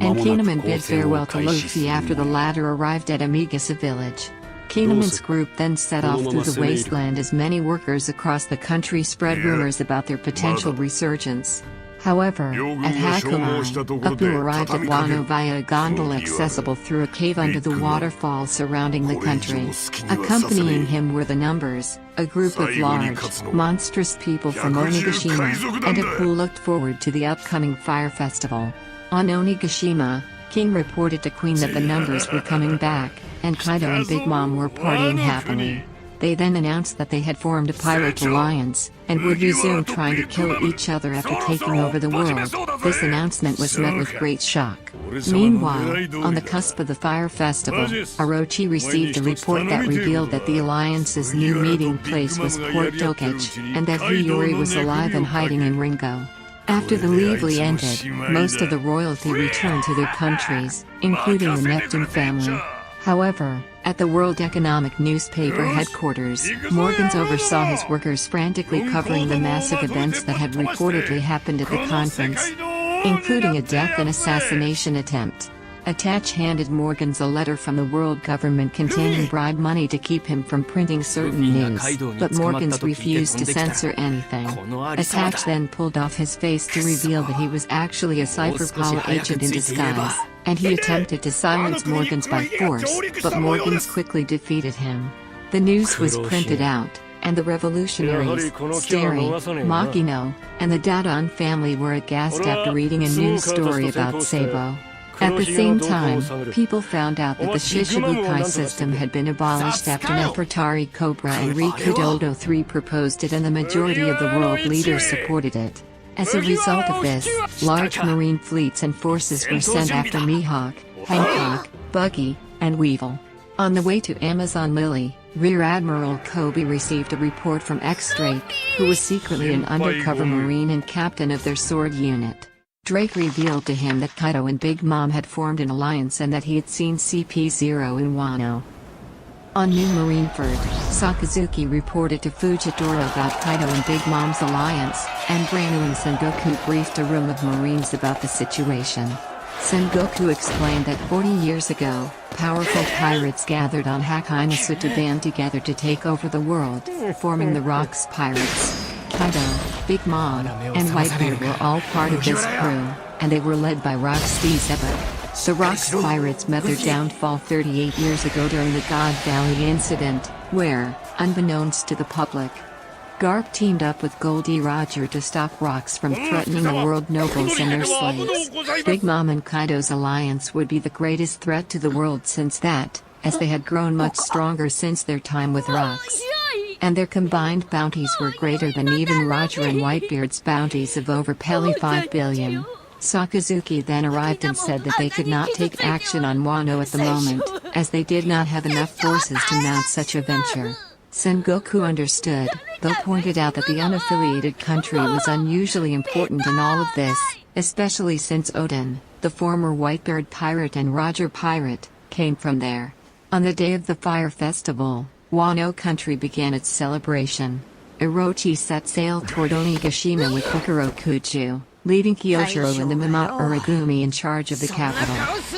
[SPEAKER 1] And Kinemon bid farewell to Luffy after the latter arrived at Amigasa village. Kinemon's group then set off through the wasteland as many workers across the country spread rumors about their potential resurgence. However, at Hakumai, Apu arrived at Wano via a gondola accessible through a cave under the waterfall surrounding the country. Accompanying him were the Numbers, a group of large, monstrous people from Onigashima, and Apu looked forward to the upcoming fire festival. On Onigashima, King reported to Queen that the Numbers were coming back, and Kaido and Big Mom were partying happily. They then announced that they had formed a pirate alliance, and would resume trying to kill each other after taking over the world. This announcement was met with great shock. Meanwhile, on the cusp of the fire festival, Orochi received a report that revealed that the alliance's new meeting place was Port Dokage, and that Hiyori was alive and hiding in Ringo. After the Leavely ended, most of the royalty returned to their countries, including the Neptune family. However, at the World Economic Newspaper headquarters, Morgans oversaw his workers frantically covering the massive events that had reportedly happened at the conference, including a death and assassination attempt. Attach handed Morgans a letter from the world government containing bribe money to keep him from printing certain news, but Morgans refused to censor anything. Attach then pulled off his face to reveal that he was actually a Cypherpol agent in disguise, and he attempted to silence Morgans by force, but Morgans quickly defeated him. The news was printed out, and the revolutionaries, Stary, Makino, and the Dadon family were aghast after reading a news story about Sabo. At the same time, people found out that the Shichibukai system had been abolished after Nefertari Cobra and Rikudodo III proposed it, and the majority of the world leaders supported it. As a result of this, large marine fleets and forces were sent after Mihawk, Hancock, Buggy, and Weevil. On the way to Amazon Lily, Rear Admiral Kobe received a report from X-Drake, who was secretly an undercover marine and captain of their sword unit. Drake revealed to him that Kaido and Big Mom had formed an alliance and that he had seen CP0 in Wano. On New Marineford, Sakazuki reported to Fujitora about Kaido and Big Mom's alliance, and Branu and Sengoku briefed a room of Marines about the situation. Sengoku explained that 40 years ago, powerful pirates gathered on Hakainasu to band together to take over the world, forming the Rocks Pirates. Kaido, Big Mom, and Whitebeard were all part of this crew, and they were led by Rocksteady Zebo. The Rocks Pirates met their downfall 38 years ago during the God Valley incident, where, unbeknownst to the public, Garp teamed up with Goldie Roger to stop Rocks from threatening the world nobles and their slaves. Big Mom and Kaido's alliance would be the greatest threat to the world since that, as they had grown much stronger since their time with Rocks. And their combined bounties were greater than even Roger and Whitebeard's bounties of over 5 billion. Sakazuki then arrived and said that they could not take action on Wano at the moment, as they did not have enough forces to mount such a venture. Sengoku understood, though pointed out that the unaffiliated country was unusually important in all of this, especially since Odin, the former Whitebeard pirate and Roger pirate, came from there. On the day of the Fire Festival, Wano country began its celebration. Orochi set sail toward Onigashima with Fukurokuju, leaving Kyoshiro and the Mama Uragumi in charge of the capital.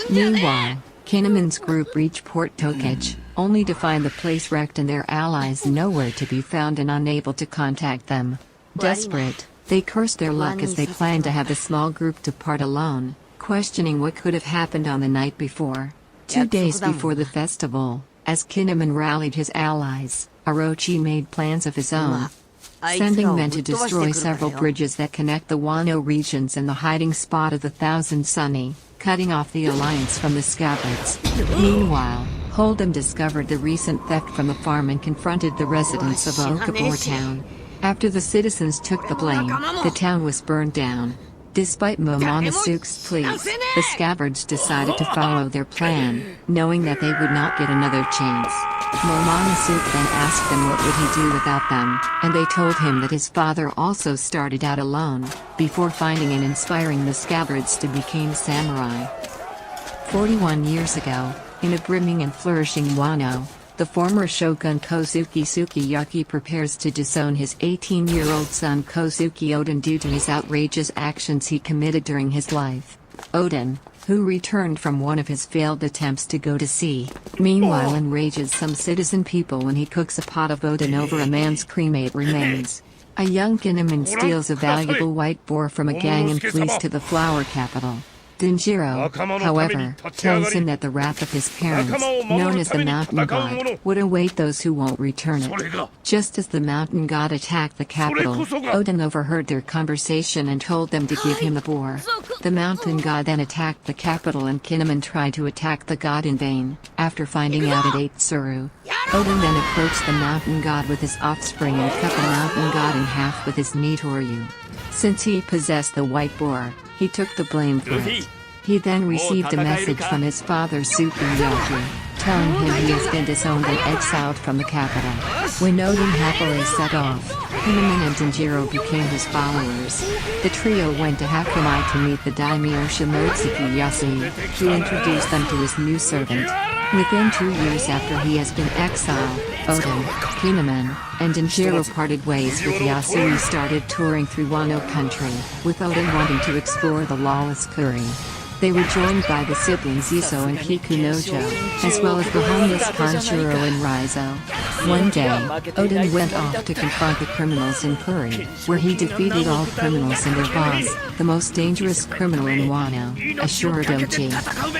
[SPEAKER 1] Meanwhile, Kinemon's group reached Port Tokaj, only to find the place wrecked and their allies nowhere to be found and unable to contact them. Desperate, they cursed their luck as they planned to have the small group depart alone, questioning what could have happened on the night before. 2 days before the festival, as Kinemon rallied his allies, Orochi made plans of his own, sending men to destroy several bridges that connect the Wano regions and the hiding spot of the Thousand Sunny, cutting off the alliance from the Scabbards. Meanwhile, Hold'em discovered the recent theft from the farm and confronted the residents of Okabor town. After the citizens took the blame, the town was burned down. Despite Momonosuke's pleas, the Scabbards decided to follow their plan, knowing that they would not get another chance. Momonosuke then asked them what would he do without them, and they told him that his father also started out alone, before finding and inspiring the Scabbards to become samurai. 41 years ago, in a brimming and flourishing Wano, the former shogun Kozuki Sukiyaki prepares to disown his 18-year-old son Kozuki Odin due to his outrageous actions he committed during his life. Odin, who returned from one of his failed attempts to go to sea, meanwhile enrages some citizen people when he cooks a pot of Odin over a man's cremate remains. A young Kinemon steals a valuable white boar from a gang and flees to the flower capital. Denjiro, however, tells him that the wrath of his parents, known as the Mountain God, would await those who won't return it. Just as the Mountain God attacked the capital, Odin overheard their conversation and told them to give him the boar. The Mountain God then attacked the capital and Kinemon tried to attack the god in vain. After finding out it ate Tsuru, Odin then approached the Mountain God with his offspring and cut the Mountain God in half with his Nitoryu. Since he possessed the white boar, he took the blame for it. He then received a message from his father Sukiyaki, telling him he has been disowned and exiled from the capital. When Odin happily set off, Kinemon and Denjiro became his followers. The trio went to Hakamai to meet the daimyo Shimotsuki Yasu, who introduced them to his new servant. Within 2 years after he has been exiled, Odin, Kinemon, and Denjiro parted ways with Yasui started touring through Wano country, with Odin wanting to explore the lawless Kuri. They were joined by the siblings Iso and Kikunojo, as well as the homeless Kanshiro and Raizo. One day, Odin went off to confront the criminals in Kuri, where he defeated all criminals and their boss, the most dangerous criminal in Wano, Ashuradoji.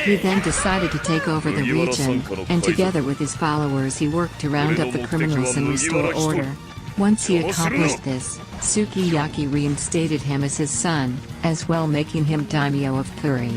[SPEAKER 1] He then decided to take over the region, and together with his followers he worked to round up the criminals and restore order. Once he accomplished this, Sukiyaki reinstated him as his son, as well making him daimyo of Kuri.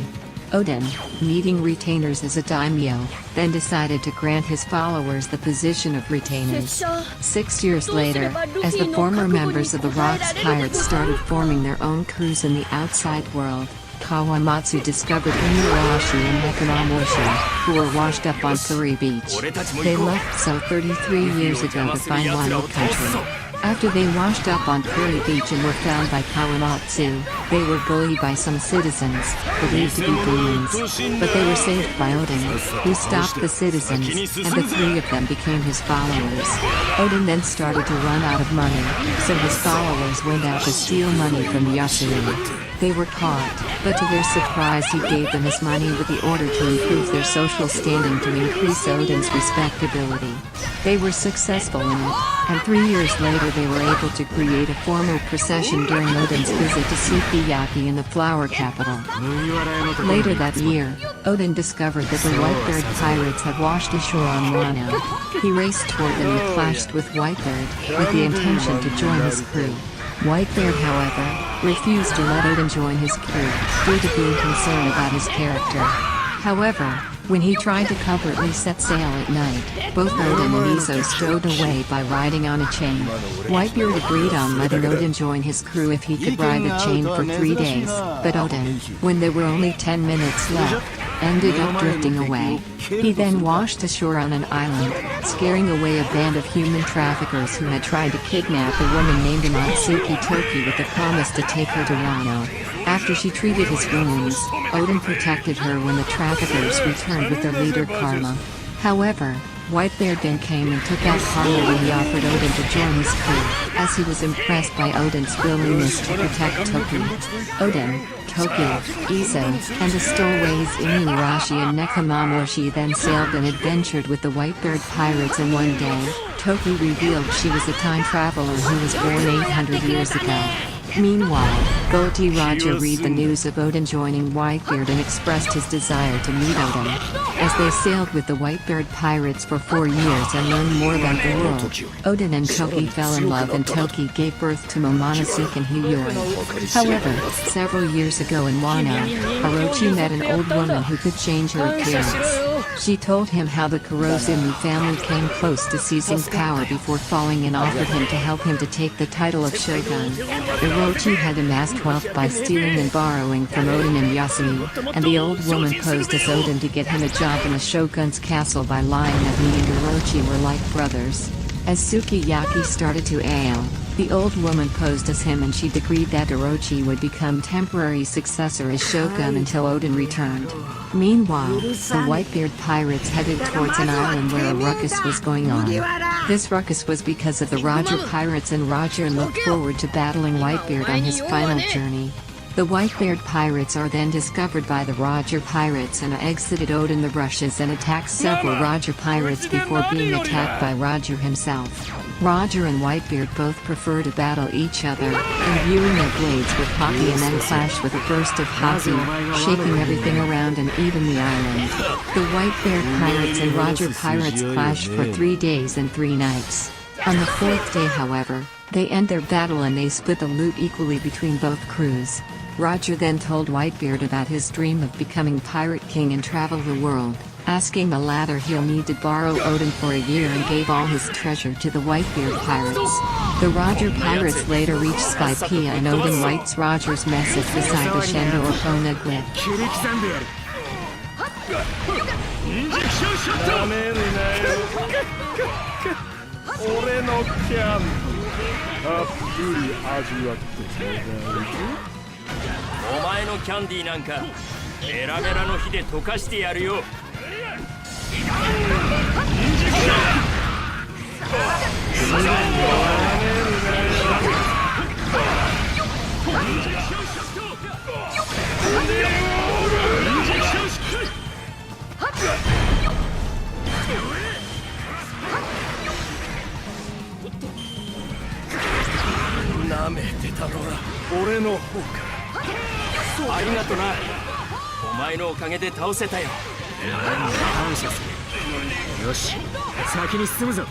[SPEAKER 1] Odin, needing retainers as a daimyo, then decided to grant his followers the position of retainers. 6 years later, as the former members of the Rocks Pirates started forming their own crews in the outside world, Kawamatsu discovered Inuyasha and Nekomamushi, who were washed up on Puri Beach. They left so 33 years ago to find Wano country. After they washed up on Puri Beach and were found by Kawamatsu, they were bullied by some citizens, believed to be demons. But they were saved by Odin, who stopped the citizens, and the 3 of them became his followers. Odin then started to run out of money, so his followers went out to steal money from Yasui. They were caught, but to their surprise he gave them his money with the order to improve their social standing to increase Odin's respectability. They were successful in it, and 3 years later they were able to create a formal procession during Odin's visit to Sukiyaki in the flower capital. Later that year, Odin discovered that the Whitebeard pirates had washed ashore on Wano. He raced toward them and clashed with Whitebeard, with the intention to join his crew. Whitebeard, however, refused to let Odin join his crew, due to being concerned about his character. However, when he tried to covertly set sail at night, both Odin and Izo stowed away by riding on a chain. Whitebeard agreed on letting Odin join his crew if he could ride the chain for 3 days, but Odin, when there were only 10 minutes left, ended up drifting away. He then washed ashore on an island, scaring away a band of human traffickers who had tried to kidnap a woman named Matsuki Toki with the promise to take her to Wano. After she treated his wounds, Odin protected her when the traffickers returned with their leader Karma. However, Whitebeard then came and took out Karma when he offered Odin to join his crew, as he was impressed by Odin's willingness to protect Toki. Odin, Toki, Izo, and the stowaways Inuyasha and Nekomamushi then sailed and adventured with the Whitebeard pirates in one day. Toki revealed she was a time traveler who was born 800 years ago. Meanwhile, Goatee Raja read the news of Odin joining Whitebeard and expressed his desire to meet Odin. As they sailed with the Whitebeard pirates for 4 years and learned more about the world, Odin and Toki fell in love and Toki gave birth to Momonosuke and Hiyori. However, several years ago in Wano, Orochi met an old woman who could change her appearance. She told him how the Kurozumu family came close to seizing power before falling and offered him to help him to take the title of shogun. Orochi had amassed wealth by stealing and borrowing from Odin and Yasui, and the old woman posed as Odin to get him a job in the shogun's castle by lying that he and Orochi were like brothers. As Sukiyaki started to ail, the old woman posed as him and she decreed that Orochi would become temporary successor as shogun until Odin returned. Meanwhile, the Whitebeard pirates headed towards an island where a ruckus was going on. This ruckus was because of the Roger pirates, and Roger looked forward to battling Whitebeard on his final journey. The Whitebeard pirates are then discovered by the Roger pirates and exited Odin the rushes and attacked several Roger pirates before being attacked by Roger himself. Roger and Whitebeard both prefer to battle each other, imbuing their blades with hockey and then clash with a burst of hockey, shaking everything around and even the island. The Whitebeard pirates and Roger pirates clashed for 3 days and 3 nights. On the 4th day, however, they end their battle and they split the loot equally between both crews. Roger then told Whitebeard about his dream of becoming Pirate King and travel the world, asking the latter he'll need to borrow Odin for a year, and gave all his treasure to the Whitebeard pirates. The Roger pirates later reach Skypiea and Odin writes Roger's message beside the Shendo Opona glyph.
[SPEAKER 2] 俺のキャンたっぷり味わってもらうぞ。
[SPEAKER 5] お前のキャンディーなんかベラベラの火で溶かしてやるよ。なめてたのは俺の方か。ありがとな。お前のおかげで倒せたよ。
[SPEAKER 4] 感謝する。よし、先に進むぞ。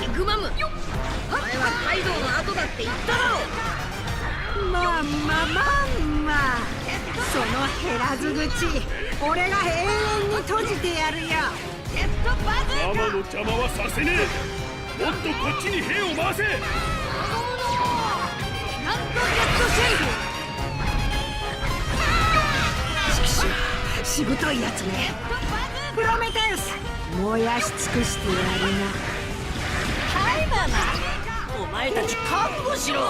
[SPEAKER 3] ビッグマム、前はカイドウの後だって言っただろ。
[SPEAKER 7] まあまあまあまあ、その減らず口俺が永遠に閉じてやるよ。
[SPEAKER 5] ママの邪魔はさせねえ。もっとこっちに兵を回せ。
[SPEAKER 3] なんとゲットシェイブ。
[SPEAKER 7] しぶといやつね。プロメテウス、燃やし尽くしてやるな。
[SPEAKER 3] はいママ、お前たち覚悟しろ。
[SPEAKER 7] て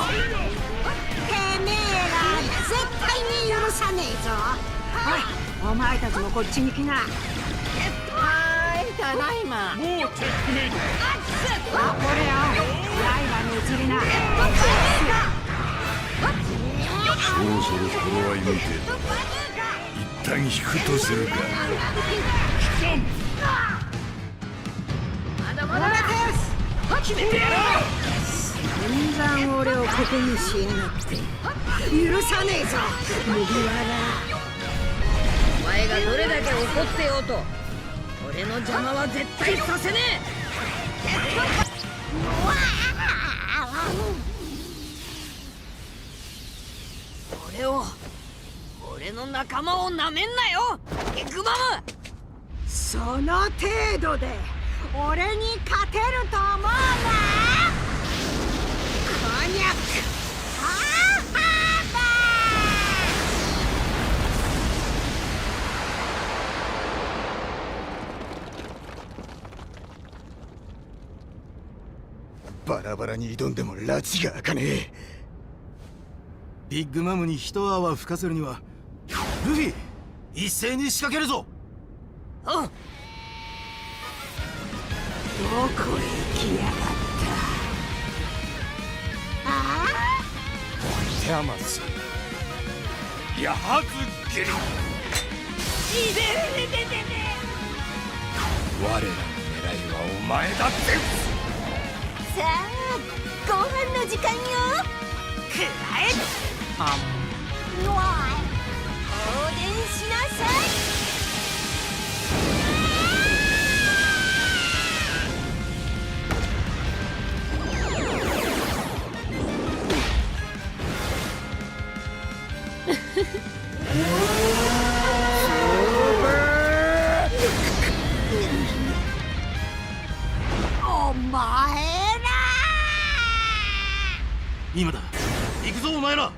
[SPEAKER 7] めえら絶対に許さねえぞ。おい、お前たちもこっちに来な。
[SPEAKER 3] はい、ただいま。
[SPEAKER 5] もうチェックメイト。
[SPEAKER 7] あ、これよ、刃に移りな。
[SPEAKER 2] そろそろ頃合い見て一旦引くとするか。
[SPEAKER 3] まだまだ決めてやろう。
[SPEAKER 7] 散々俺をここにしやがって許さねえぞ麦わら。
[SPEAKER 3] お前がどれだけ怒ってようと俺の邪魔は絶対させねえ。俺の仲間をなめんなよビッグマム。
[SPEAKER 7] その程度で俺に勝てると思うな。こにゃく
[SPEAKER 2] バラバラに挑んでも拉致が開かねえ。ビッグマムに一泡吹かせるにはルフィ一斉に仕掛けるぞ。
[SPEAKER 3] うん。
[SPEAKER 7] どこへ行きやがった。ああ、
[SPEAKER 5] 手余すやはずゲリ。我らの狙いはお前だって。
[SPEAKER 3] さあご飯の時間よ。くらえ。放電しなさい。お前ら
[SPEAKER 2] 今だ、行くぞお前ら。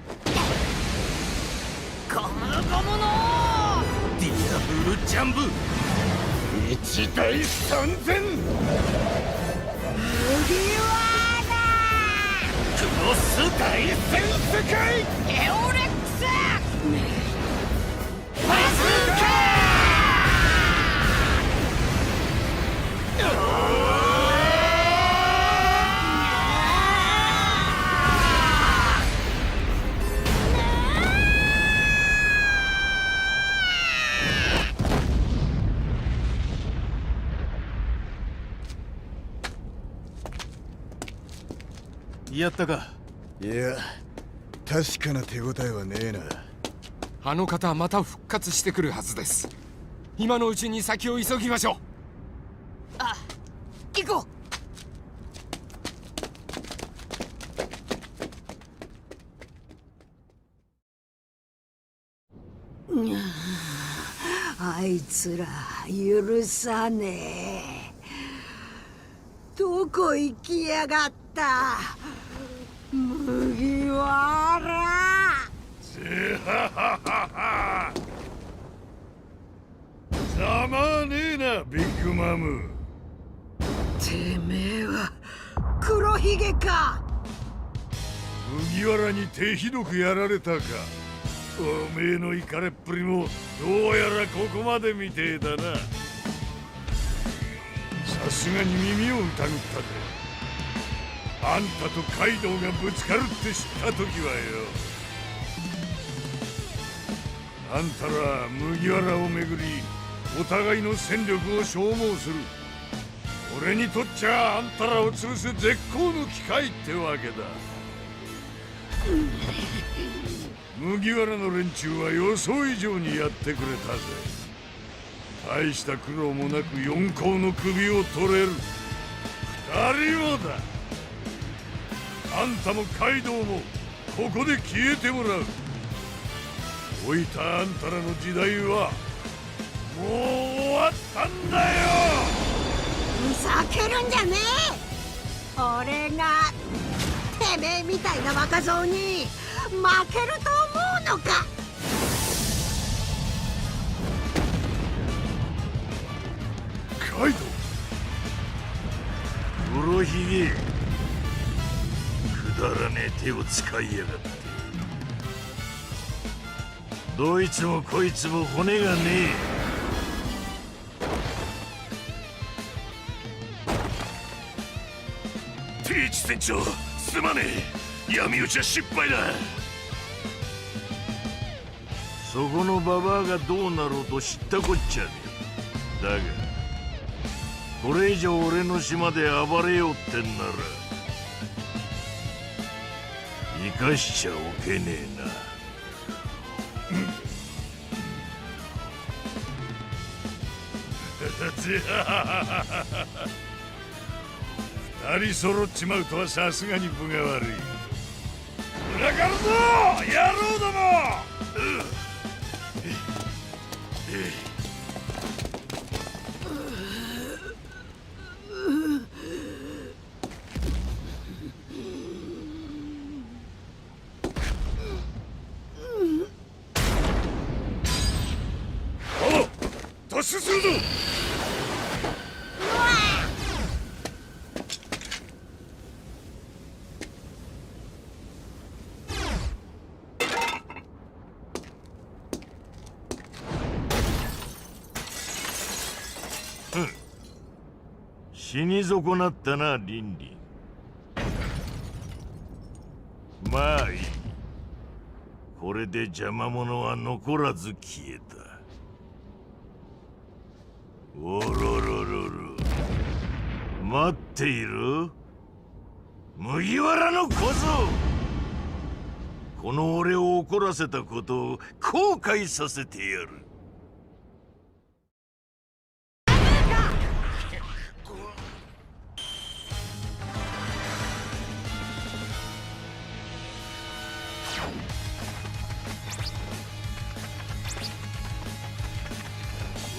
[SPEAKER 3] ゴムゴムの
[SPEAKER 2] ディアブルジャンプ
[SPEAKER 5] 一対3000。
[SPEAKER 3] 麦わら
[SPEAKER 5] クロス大戦世界。
[SPEAKER 3] エオレックス
[SPEAKER 5] バズーカ
[SPEAKER 2] やったか。いや、確かな手応えはねえな。
[SPEAKER 12] あの方はまた復活してくるはずです。今のうちに先を急ぎましょう。
[SPEAKER 3] あ、行こ
[SPEAKER 7] う。あいつら許さねえ。どどこ行きやがった。麦わら。
[SPEAKER 5] ざまねえな、ビッグマム。
[SPEAKER 7] てめえは黒ひげか。
[SPEAKER 5] 麦わらに手ひどくやられたか。おめえのイカれっぷりもどうやらここまでみてえだな。さすがに耳を疑ったぜ。あんたとカイドウがぶつかるって知った時はよ。あんたら麦わらをめぐりお互いの戦力を消耗する。俺にとっちゃあんたらを潰す絶好の機会ってわけだ。麦わらの連中は予想以上にやってくれたぜ。大した苦労もなく四皇の首を取れる。二人もだ。あんたもカイドウもここで消えてもらう。老いたあんたらの時代はもう終わったんだよ。
[SPEAKER 7] ふざけるんじゃねえ。俺がてめえみたいな若造に負けると思うのか。
[SPEAKER 5] カイドウ、黒ひげ、くだらねえ手を使いやがって。どいつもこいつも骨がねえ。ティーチ船長、すまねえ。闇討ちは失敗だ。そこのババアがどうなろうと知ったこっちゃねえ。だがこれ以上俺の島で暴れようってんなら生かしちゃおけねえな。二人揃っちまうとはさすがに分が悪い。裏からぞ野郎ども。突進するぞ。死に損なったな、リンリン。まあいい。これで邪魔者は残らず消えた。おろろろろ、待っている麦わらの小僧。この俺を怒らせたことを後悔させてやる。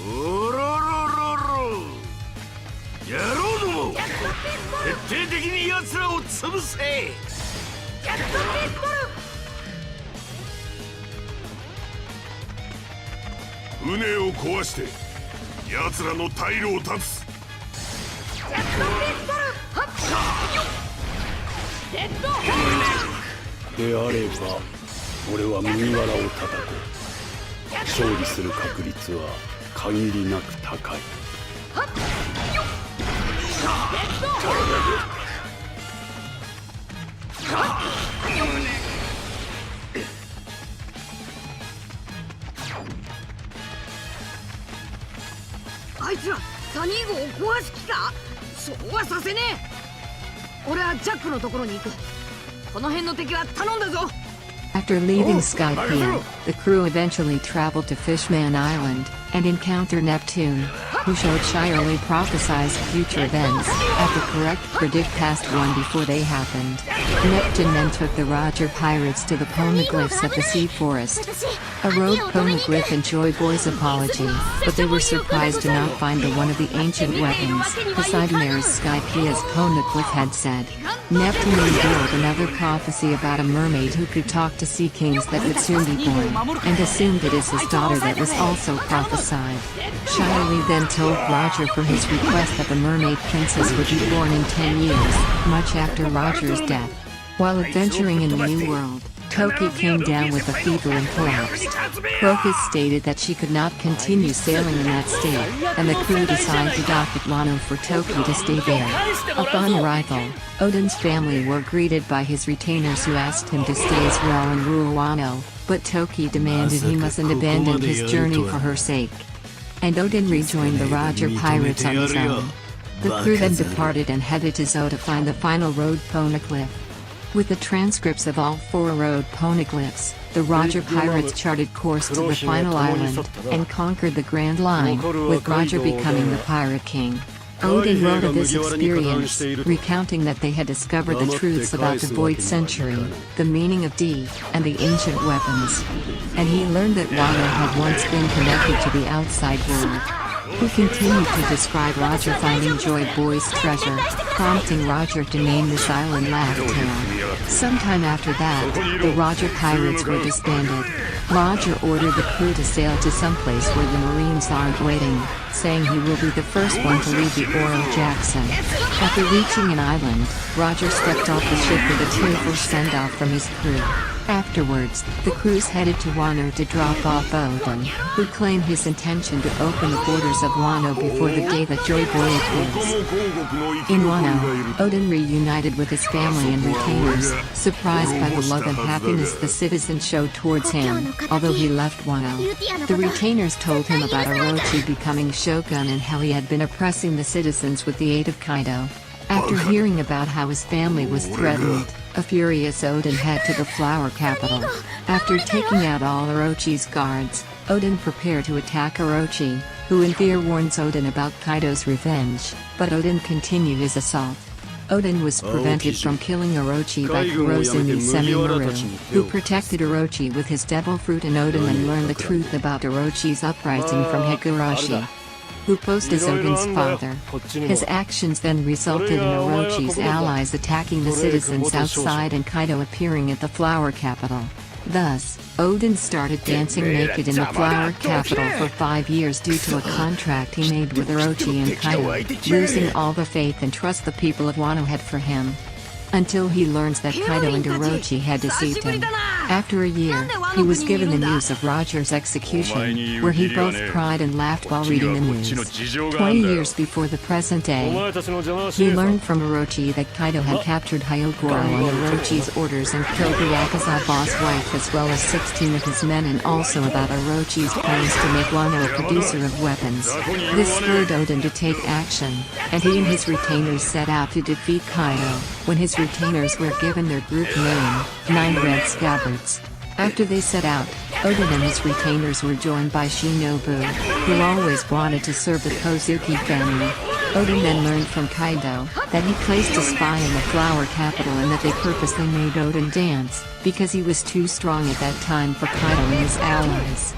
[SPEAKER 5] おろろろろ、野郎ども、徹底的に奴らを潰せ。
[SPEAKER 3] キャットピッ
[SPEAKER 5] 船を壊して奴らの退路を断つ。
[SPEAKER 3] ジャットピットル、はっよっ、レッドホール
[SPEAKER 8] であれば俺は麦わらを叩こう。勝利する確率は限りなく高い。
[SPEAKER 3] はっよっ、レッドホールはっよっ。あいつらサニー号を壊す気か。そうはさせねえ。俺はジャックのところに行く。この辺の敵は頼んだぞ。
[SPEAKER 1] After leaving Skypiea, the crew eventually traveled to Fishman Island and encounter Neptune, who showed Shirley prophesized future events, had the correct predict past one before they happened. Neptune then took the Roger pirates to the poneglyphs at the sea forest. A rogue poneglyph enjoyed Boy's apology, but they were surprised to not find one of the ancient weapons, Poseidon Skypia's poneglyph had said. Neptune revealed another prophecy about a mermaid who could talk to sea kings that would soon be born, and assumed it is his daughter that was also prophesied. Shirley then told Roger for his request that the mermaid princess would be born in 10 years, much after Roger's death. While adventuring in the New World, Toki came down with a fever and collapsed. Crocus stated that she could not continue sailing in that state, and the crew decided to dock at Wano for Toki to stay there. Upon arrival, Odin's family were greeted by his retainers who asked him to stay as well and rule Wano, but Toki demanded he mustn't abandon his journey for her sake. And Odin rejoined the Roger pirates on his own. The crew then departed and headed to Zo to find the final road poneglyph. With the transcripts of all 4 road poneglyphs, the Roger pirates charted course to the final island, and conquered the Grand Line, with Roger becoming the Pirate King. Odin wrote of this experience, recounting that they had discovered the truths about the Void Century, the meaning of D, and the ancient weapons. And he learned that Wano had once been connected to the outside world. He continued to describe Roger finding Joy Boy's treasure, prompting Roger to name this island Laugh-Town. Sometime after that, the Roger pirates were disbanded. Roger ordered the crew to sail to someplace where the Marines aren't waiting, saying he will be the first one to leave the Oro Jackson. After reaching an island, Roger stepped off the ship with a tearful send-off from his crew. Afterwards, the crews headed to Wano to drop off Odin, who claimed his intention to open the borders of Wano before the day that Joy Boy appears. In Wano, Odin reunited with his family and retainers, surprised by the love and happiness the citizens showed towards him, although he left Wano. The retainers told him about Orochi becoming shogun and how he had been oppressing the citizens with the aid of Kaido. After hearing about how his family was threatened, a furious Odin headed to the flower capital. After taking out all Orochi's guards, Odin prepared to attack Orochi, who in fear warns Odin about Kaido's revenge, but Odin continued his assault. Odin was prevented from killing Orochi by Kurozumi Semimaru, who protected Orochi with his devil fruit, and Odin then learned the truth about Orochi's uprising from Higurashi, who posed as Odin's father. His actions then resulted in Orochi's allies attacking the citizens outside and Kaido appearing at the flower capital. Thus, Odin started dancing naked in the flower capital for 5 years due to a contract he made with Orochi and Kaido, losing all the faith and trust the people of Wano had for him. Until he learns that Kaido and Orochi had deceived him. After a year, he was given the news of Roger's execution, where he both cried and laughed while reading the news. 20 years before the present day, he learned from Orochi that Kaido had captured Hyogoro on Orochi's orders and killed the Yakuza boss wife as well as 16 of his men, and also about Orochi's plans to make Wano a producer of weapons. This spurred Odin to take action, and he and his retainers set out to defeat Kaido. When his retainers were given their group name, 9 Red Scabbards. After they set out, Odin and his retainers were joined by Shinobu, who always wanted to serve the Kozuki family. Odin then learned from Kaido that he placed a spy in the flower capital and that they purposely made Odin dance, because he was too strong at that time for Kaido and his allies,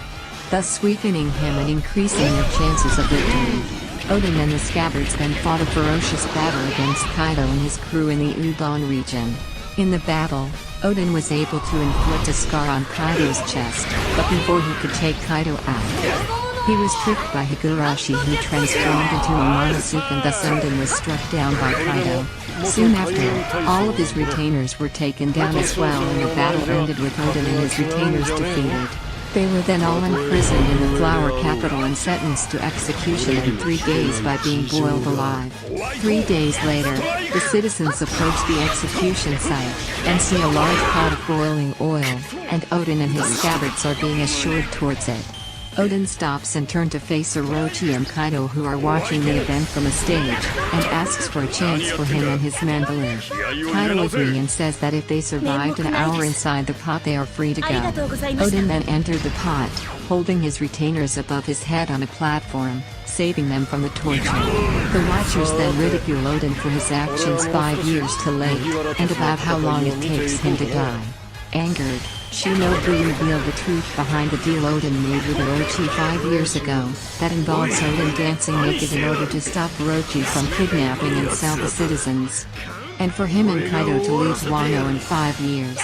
[SPEAKER 1] thus weakening him and increasing their chances of victory. Odin and the Scabbards then fought a ferocious battle against Kaido and his crew in the Udon region. In the battle, Odin was able to inflict a scar on Kaido's chest, but before he could take Kaido out, he was tricked by Higurashi, who transformed into a Momonosuke, and thus Odin was struck down by Kaido. Soon after, all of his retainers were taken down as well, and the battle ended with Odin and his retainers defeated. They were then all imprisoned in the flower capital and sentenced to execution in 3 days by being boiled alive. 3 days later, the citizens approach the execution site, and see a large pot of boiling oil, and Odin and his Scabbards are being assured towards it. Odin stops and turns to face Orochi and Kaido, who are watching the event from a stage, and asks for a chance for him and his men to live. Kaido agrees and says that if they survived an hour inside the pot they are free to go. Odin then entered the pot, holding his retainers above his head on a platform, saving them from the torture. The Watchers then ridicule Odin for his actions 5 years too late, and about how long it takes him to die. Angered, Shinobu revealed the truth behind the deal Odin made with Orochi 5 years ago, that involves Odin dancing naked in order to stop Orochi from kidnapping and sell the citizens. And for him and Kaido to leave Wano in 5 years.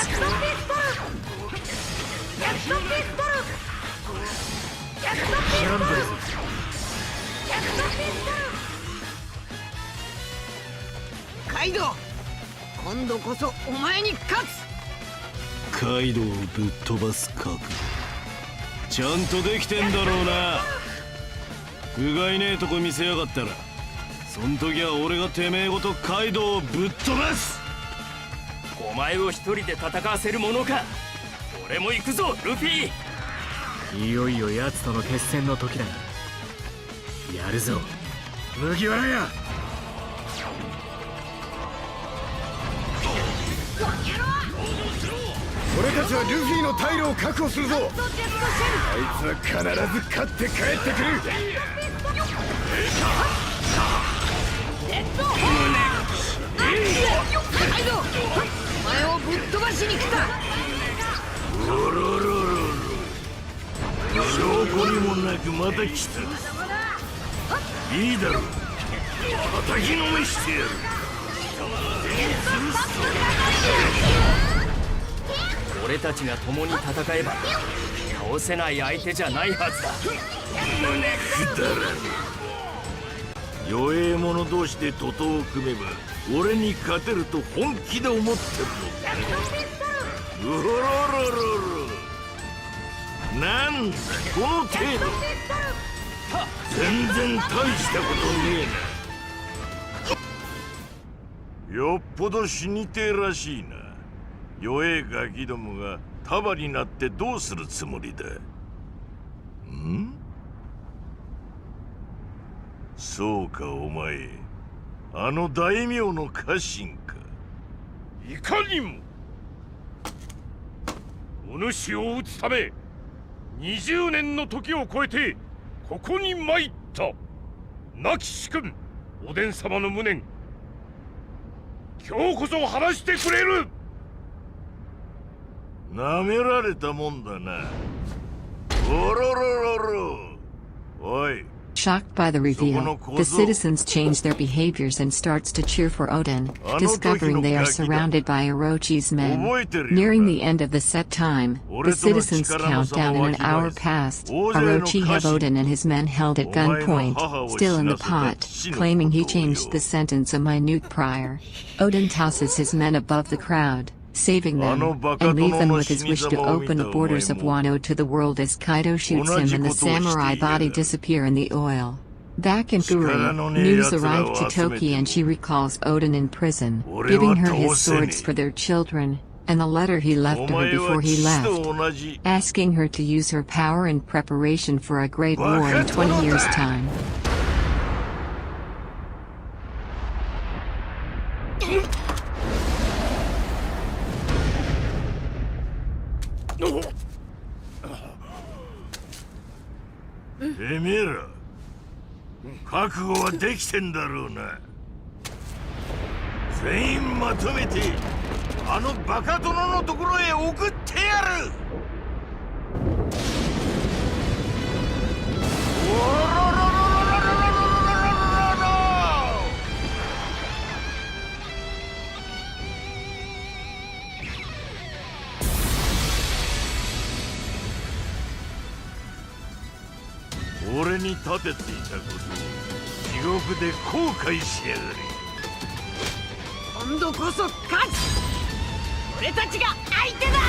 [SPEAKER 3] Kaido! 今度こそお前に勝つ！
[SPEAKER 8] カイドウをぶっ飛ばす覚悟ちゃんとできてんだろうな。不甲斐ねえとこ見せやがったらそん時は俺がてめえごとカイドウをぶっ飛ばす。
[SPEAKER 6] お前を一人で戦わせるものか。俺も行くぞルフィ。
[SPEAKER 4] いよいよ奴との決戦の時だ。やるぞ麦わらや。
[SPEAKER 2] 俺たちはルフィの退路を確保するぞ。あいつは必ず勝って帰ってくる。
[SPEAKER 3] カイドお前をぶっ飛ばしに来た。
[SPEAKER 5] おろろろろ証拠にもなくまた来た。いいだろう叩きのめしてやる。
[SPEAKER 6] 俺たちが共に戦えば倒せない相手じゃないはずだ。
[SPEAKER 5] くだらねえ。弱え者同士で徒党を組めば俺に勝てると本気で思ってるの。うろろろろなんだこの程度。全然大したことねえな。よっぽど死にてえらしいな。弱えガキどもが束になってどうするつもりだ。ん？そうかお前、あの大名の家臣か。いかにも。お主を討つため20年の時を超えてここに参った。亡き主君おでん様の無念、今日こそ話してくれる。なめられたもんだな。おろろろろ。おい。
[SPEAKER 1] Shocked by the reveal, the citizens change their behaviors and starts to cheer for Odin, discovering they are surrounded by Orochi's men. Nearing the end of the set time, the citizens count down in an hour past. Orochi have Odin and his men held at gunpoint, still in the pot, claiming he changed the sentence a minute prior. Odin tosses his men above the crowd, saving them, and leave them with his wish to open the borders of Wano to the world as Kaido shoots him and the samurai body disappear in the oil. Back in Guri, news arrived to Toki and she recalls Odin in prison, giving her his swords for their children, and the letter he left to her before he left, asking her to use her power in preparation for a great war in 20 years' time.
[SPEAKER 5] てめえら覚悟はできてんだろうな。全員まとめてあのバカ殿のところへ送ってやる。俺に立てていたことを地獄で後悔しやがれ。
[SPEAKER 3] 今度こそ勝つ。俺たちが相手だ。